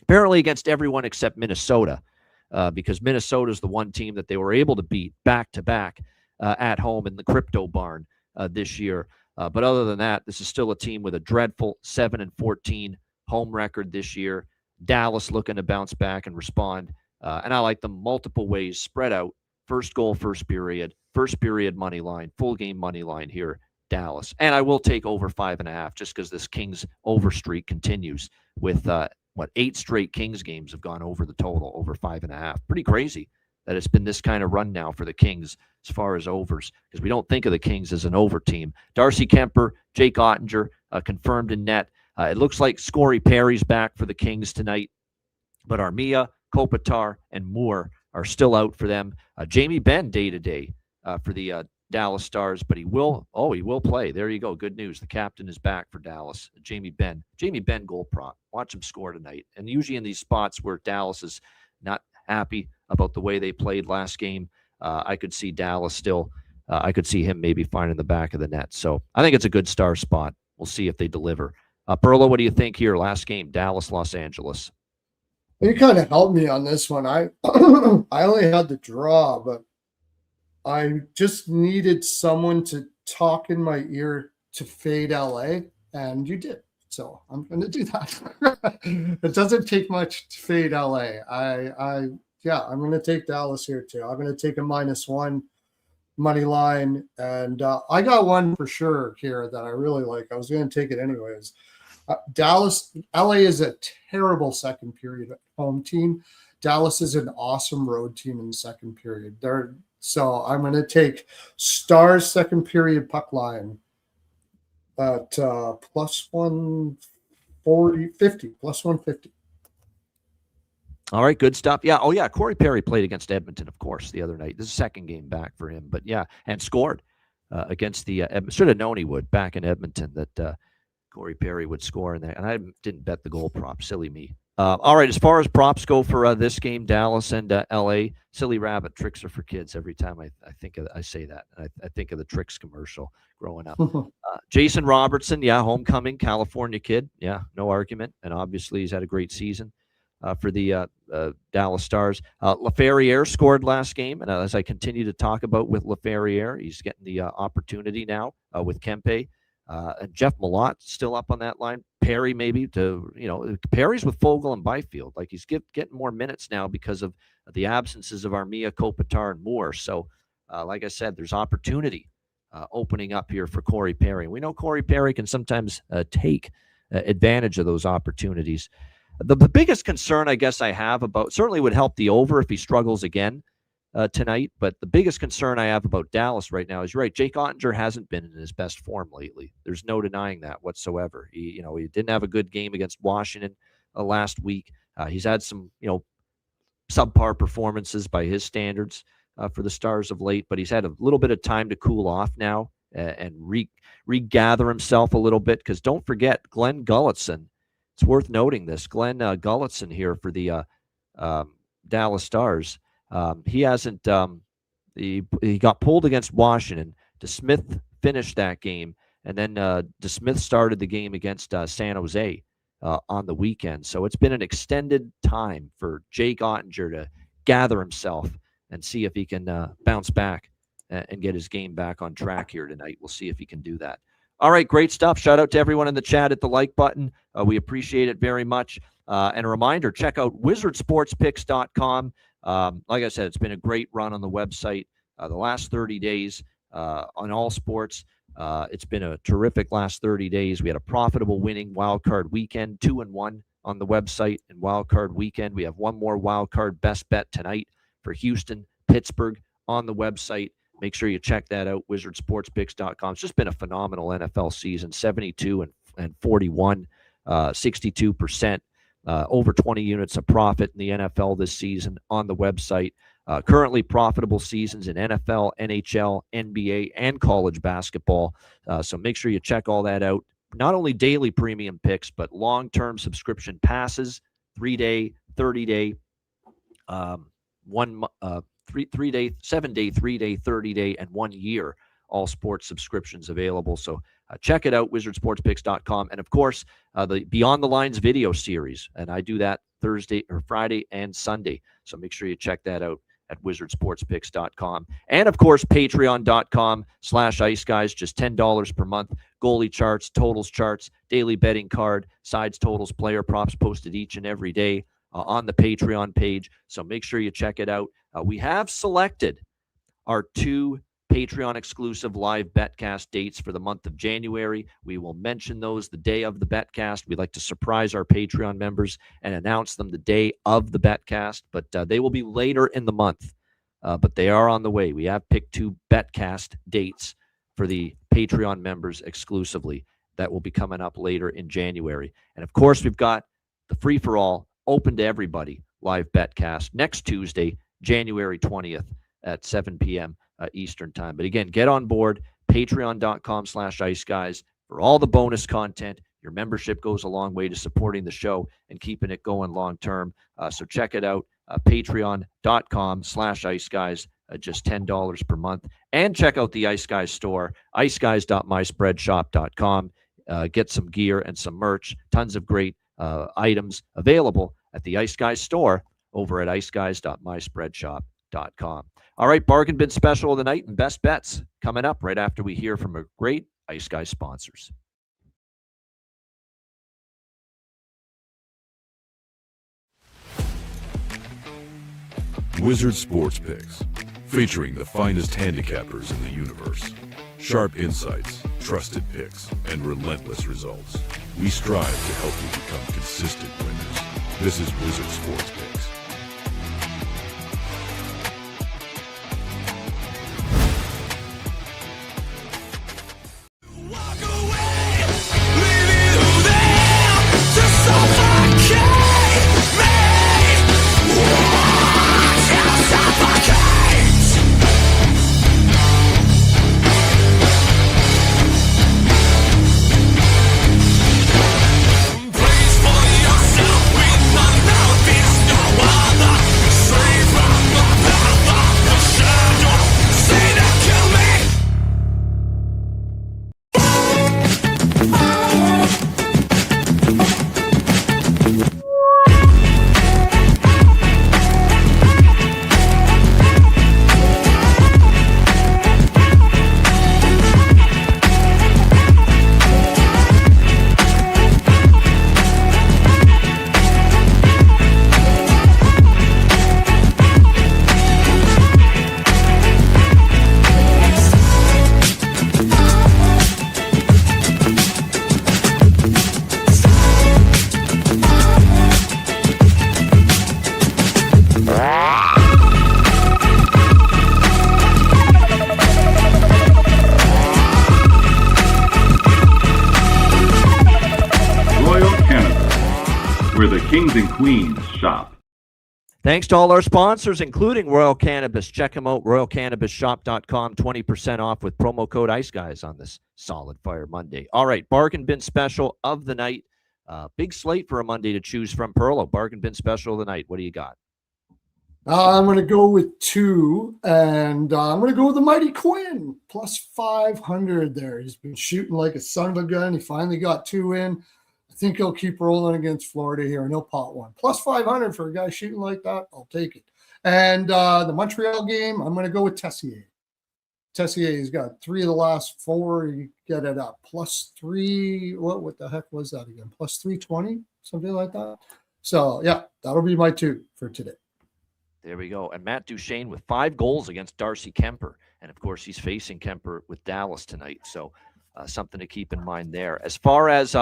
apparently against everyone except Minnesota, because Minnesota is the one team that they were able to beat back-to-back at home in the Crypto Barn this year. But other than that, this is still a team with a dreadful 7-14 home record this year. Dallas looking to bounce back and respond. And I like them multiple ways, spread out. First goal, first period money line, full game money line here. Dallas. And I will take over 5.5 just because this Kings over streak continues with 8 straight Kings games have gone over the total, over 5.5. Pretty crazy that it's been this kind of run now for the Kings as far as overs, because we don't think of the Kings as an over team. Darcy Kemper, Jake Ottinger confirmed in net. It looks like Corey Perry's back for the Kings tonight, but Armia, Kopitar, and Moore are still out for them. Jamie Benn day-to-day for the Dallas Stars, but he will play. There you go. Good news. The captain is back for Dallas. Jamie Benn goal prop. Watch him score tonight. And usually in these spots where Dallas is not happy about the way they played last game, I could see Dallas still. I could see him maybe finding the back of the net. So I think it's a good star spot. We'll see if they deliver. Perlo, what do you think here? Last game, Dallas, Los Angeles. You kind of helped me on this one. I I only had the draw, but I just needed someone to talk in my ear to fade LA, and you did. So I'm going to do that. It doesn't take much to fade LA. I'm going to take Dallas here too. I'm going to take a -1 money line, and I got one for sure here that I really like. I was going to take it anyways. LA is a terrible second period home team. Dallas is an awesome road team in the second period. So I'm going to take Stars second period puck line at plus 150. All right, good stuff. Yeah. Oh, yeah. Corey Perry played against Edmonton, of course, the other night. This is the second game back for him. But, yeah, and scored against the should have known he would back in Edmonton that Corey Perry would score in that. And I didn't bet the goal prop. Silly me. All right, as far as props go for this game, Dallas and L.A., Silly Rabbit, tricks are for kids. Every time I say that, and I think of the Tricks commercial growing up. Jason Robertson, yeah, homecoming, California kid. Yeah, no argument. And obviously he's had a great season for the Dallas Stars. Laferriere scored last game, and as I continue to talk about with Laferriere, he's getting the opportunity now with Kempe. And Jeff Malott still up on that line. Perry maybe Perry's with Fogle and Byfield. Like he's getting more minutes now because of the absences of Armia, Kopitar, and Moore. So, like I said, there's opportunity opening up here for Corey Perry. We know Corey Perry can sometimes take advantage of those opportunities. The biggest concern I guess I have about, certainly would help the over if he struggles again tonight, but the biggest concern I have about Dallas right now is, you're right, Jake Ottinger hasn't been in his best form lately. There's no denying that whatsoever. He didn't have a good game against Washington last week. He's had some, subpar performances by his standards for the Stars of late, but he's had a little bit of time to cool off now and regather himself a little bit, because don't forget Glenn Gulutzan. It's worth noting this. Glenn Gulutzan here for the Dallas Stars. He hasn't. He got pulled against Washington. DeSmith finished that game, and then DeSmith started the game against San Jose on the weekend. So it's been an extended time for Jake Ottinger to gather himself and see if he can bounce back and get his game back on track here tonight. We'll see if he can do that. All right, great stuff. Shout out to everyone in the chat at the like button. We appreciate it very much. And a reminder, check out wizardsportspicks.com. Like I said, it's been a great run on the website the last 30 days on all sports. It's been a terrific last 30 days. We had a profitable winning wildcard weekend, 2-1 on the website in wildcard weekend. We have one more wildcard best bet tonight for Houston, Pittsburgh on the website. Make sure you check that out, wizardsportspicks.com. It's just been a phenomenal NFL season, 72 and 41, 62%. Over 20 units of profit in the NFL this season on the website. Currently profitable seasons in NFL, NHL, NBA, and college basketball. So make sure you check all that out. Not only daily premium picks, but long-term subscription passes, 3-day, 30-day, 3-day, 7-day, 3-day, 30-day, and 1 year all sports subscriptions available. So check it out, wizardsportspicks.com. And of course, the Beyond the Lines video series. And I do that Thursday or Friday and Sunday. So make sure you check that out at wizardsportspicks.com. And of course, patreon.com/iceguys, just $10 per month. Goalie charts, totals charts, daily betting card, sides, totals, player props posted each and every day on the Patreon page. So make sure you check it out. We have selected our 2 Patreon exclusive live betcast dates for the month of January. We will mention those the day of the betcast. We'd like to surprise our Patreon members and announce them the day of the betcast, but they will be later in the month. But they are on the way. We have picked 2 betcast dates for the Patreon members exclusively that will be coming up later in January. And of course, we've got the free-for-all open to everybody live betcast next Tuesday, January 20th at 7 p.m. Eastern time. But again, get on board, patreon.com/iceguys for all the bonus content. Your membership goes a long way to supporting the show and keeping it going long term. So check it out, patreon.com/iceguys, just $10 per month. And check out the Ice Guys store, iceguys.myspreadshop.com. Get some gear and some merch, tons of great items available at the Ice Guys store over at iceguys.myspreadshop.com. All right, bargain bin special of the night and best bets coming up right after we hear from our great Ice Guys sponsors. Wizard Sports Picks, featuring the finest handicappers in the universe. Sharp insights, trusted picks, and relentless results. We strive to help you become consistent winners. This is Wizard Sports Picks. Please for yourself with my mouthpiece, no one. where the kings and queens shop. Thanks to all our sponsors, including Royal Cannabis. Check them out, royalcannabisshop.com, 20% off with promo code IceGuys on this Solid Fire Monday. All right, bargain bin special of the night. Big slate for a Monday to choose from. Perlo, bargain bin special of the night. What do you got? I'm going to go with 2, and I'm going to go with the Mighty Quinn, plus 500 there. He's been shooting like a son of a gun. He finally got 2 in. I think he'll keep rolling against Florida here, and he'll pot 1. Plus 500 for a guy shooting like that, I'll take it. And the Montreal game, I'm going to go with Tessier. Tessier's got 3 of the last 4. You get it up. Plus 3, what the heck was that again? Plus 320, something like that. So, yeah, that'll be my 2 for today. There we go. And Matt Duchene with 5 goals against Darcy Kemper. And, of course, he's facing Kemper with Dallas tonight. So, something to keep in mind there. As far as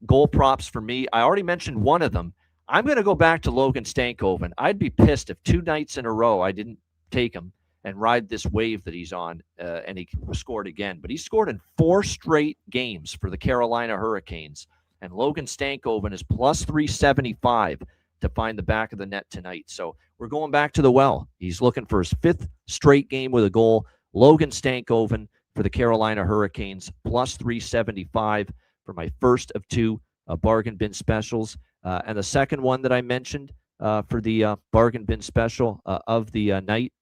goal props for me, I already mentioned one of them. I'm going to go back to Logan Stankoven. I'd be pissed if 2 nights in a row I didn't take him and ride this wave that he's on, and he scored again. But he scored in 4 straight games for the Carolina Hurricanes. And Logan Stankoven is plus 375 to find the back of the net tonight. So we're going back to the well. He's looking for his 5th straight game with a goal. Logan Stankoven for the Carolina Hurricanes, plus 375 for my first of 2 bargain bin specials. And the second one that I mentioned for the bargain bin special of the night,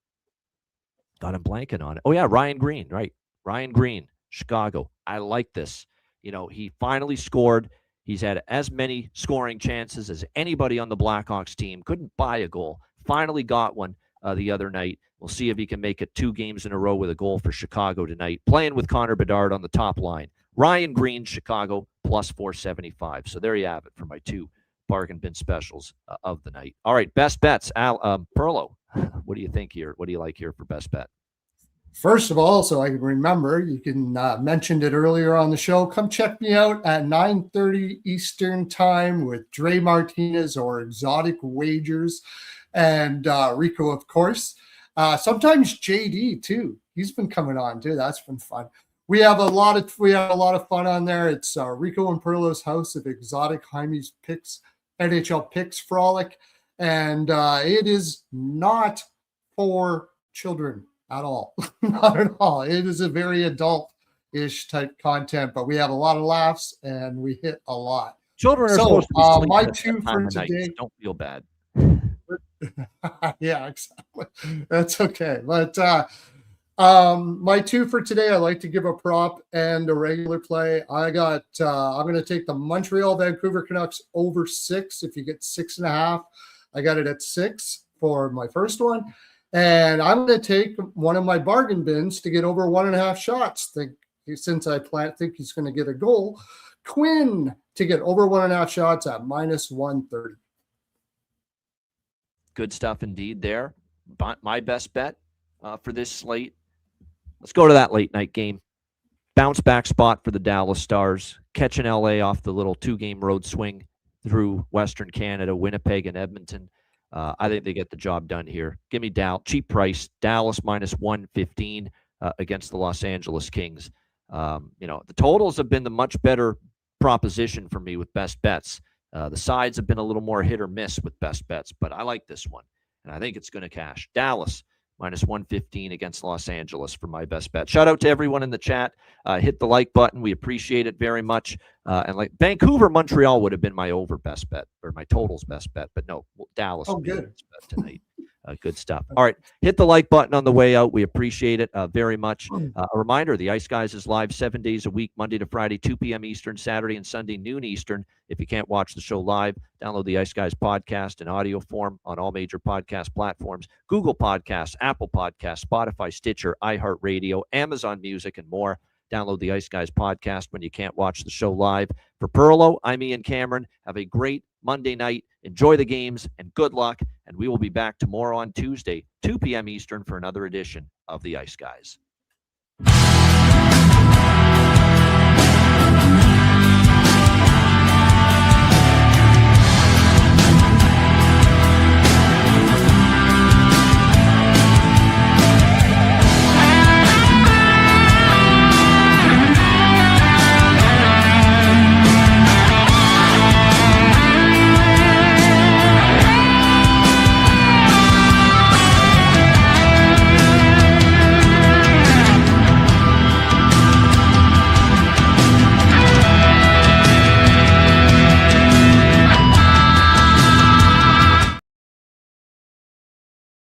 God, I'm blanking on it. Oh, yeah, Ryan Green, right. Ryan Green, Chicago. I like this. You know, he finally scored. He's had as many scoring chances as anybody on the Blackhawks team. Couldn't buy a goal. Finally got one the other night. We'll see if he can make it 2 games in a row with a goal for Chicago tonight. Playing with Connor Bedard on the top line. Ryan Green, Chicago, plus 475. So there you have it for my 2 bargain bin specials of the night. All right, best bets. Perlo, what do you think here? What do you like here for best bet? First of all, so I can remember, you can mentioned it earlier on the show. Come check me out at 9:30 Eastern time with Dre Martinez or Exotic Wagers and Rico, of course. Sometimes JD too. He's been coming on too. That's been fun. We have a lot of fun on there. It's Rico and Perlo's House of Exotic Jaime's Picks, NHL Picks Frolic, and it is not for children at all. Not at all. It is a very adult-ish type content, but we have a lot of laughs and we hit a lot. Children are supposed to be sleeping my at 2 that time for of night, today. so don't feel bad. Yeah, exactly. That's okay. But my 2 for today, I like to give a prop and a regular play. I'm going to take the Montreal Vancouver Canucks over 6. If you get 6.5, I got it at 6 for my first one. And I'm going to take one of my bargain bins to get over 1.5 shots. Since I think he's going to get a goal, Quinn to get over 1.5 shots at minus 130. Good stuff indeed there. My best bet for this slate. Let's go to that late night game. Bounce back spot for the Dallas Stars. Catching LA off the little 2-game road swing through Western Canada, Winnipeg and Edmonton. I think they get the job done here. Give me cheap price, Dallas minus 115 against the Los Angeles Kings. The totals have been the much better proposition for me with best bets. The sides have been a little more hit or miss with best bets, but I like this one, and I think it's going to cash. Dallas minus 115 against Los Angeles for my best bet. Shout out to everyone in the chat. Hit the like button. We appreciate it very much. And like Vancouver, Montreal would have been my over best bet or my totals best bet, but no, Dallas will be the best bet tonight. Good stuff. All right. Hit the like button on the way out. We appreciate it very much. A reminder, the Ice Guys is live 7 days a week, Monday to Friday, 2 p.m. Eastern, Saturday and Sunday, noon Eastern. If you can't watch the show live, download the Ice Guys podcast in audio form on all major podcast platforms, Google Podcasts, Apple Podcasts, Spotify, Stitcher, iHeartRadio, Amazon Music, and more. Download the Ice Guys podcast when you can't watch the show live. For Perlo, I'm Ian Cameron. Have a great Monday night. Enjoy the games and good luck. And we will be back tomorrow on Tuesday, 2 p.m. Eastern for another edition of the Ice Guys.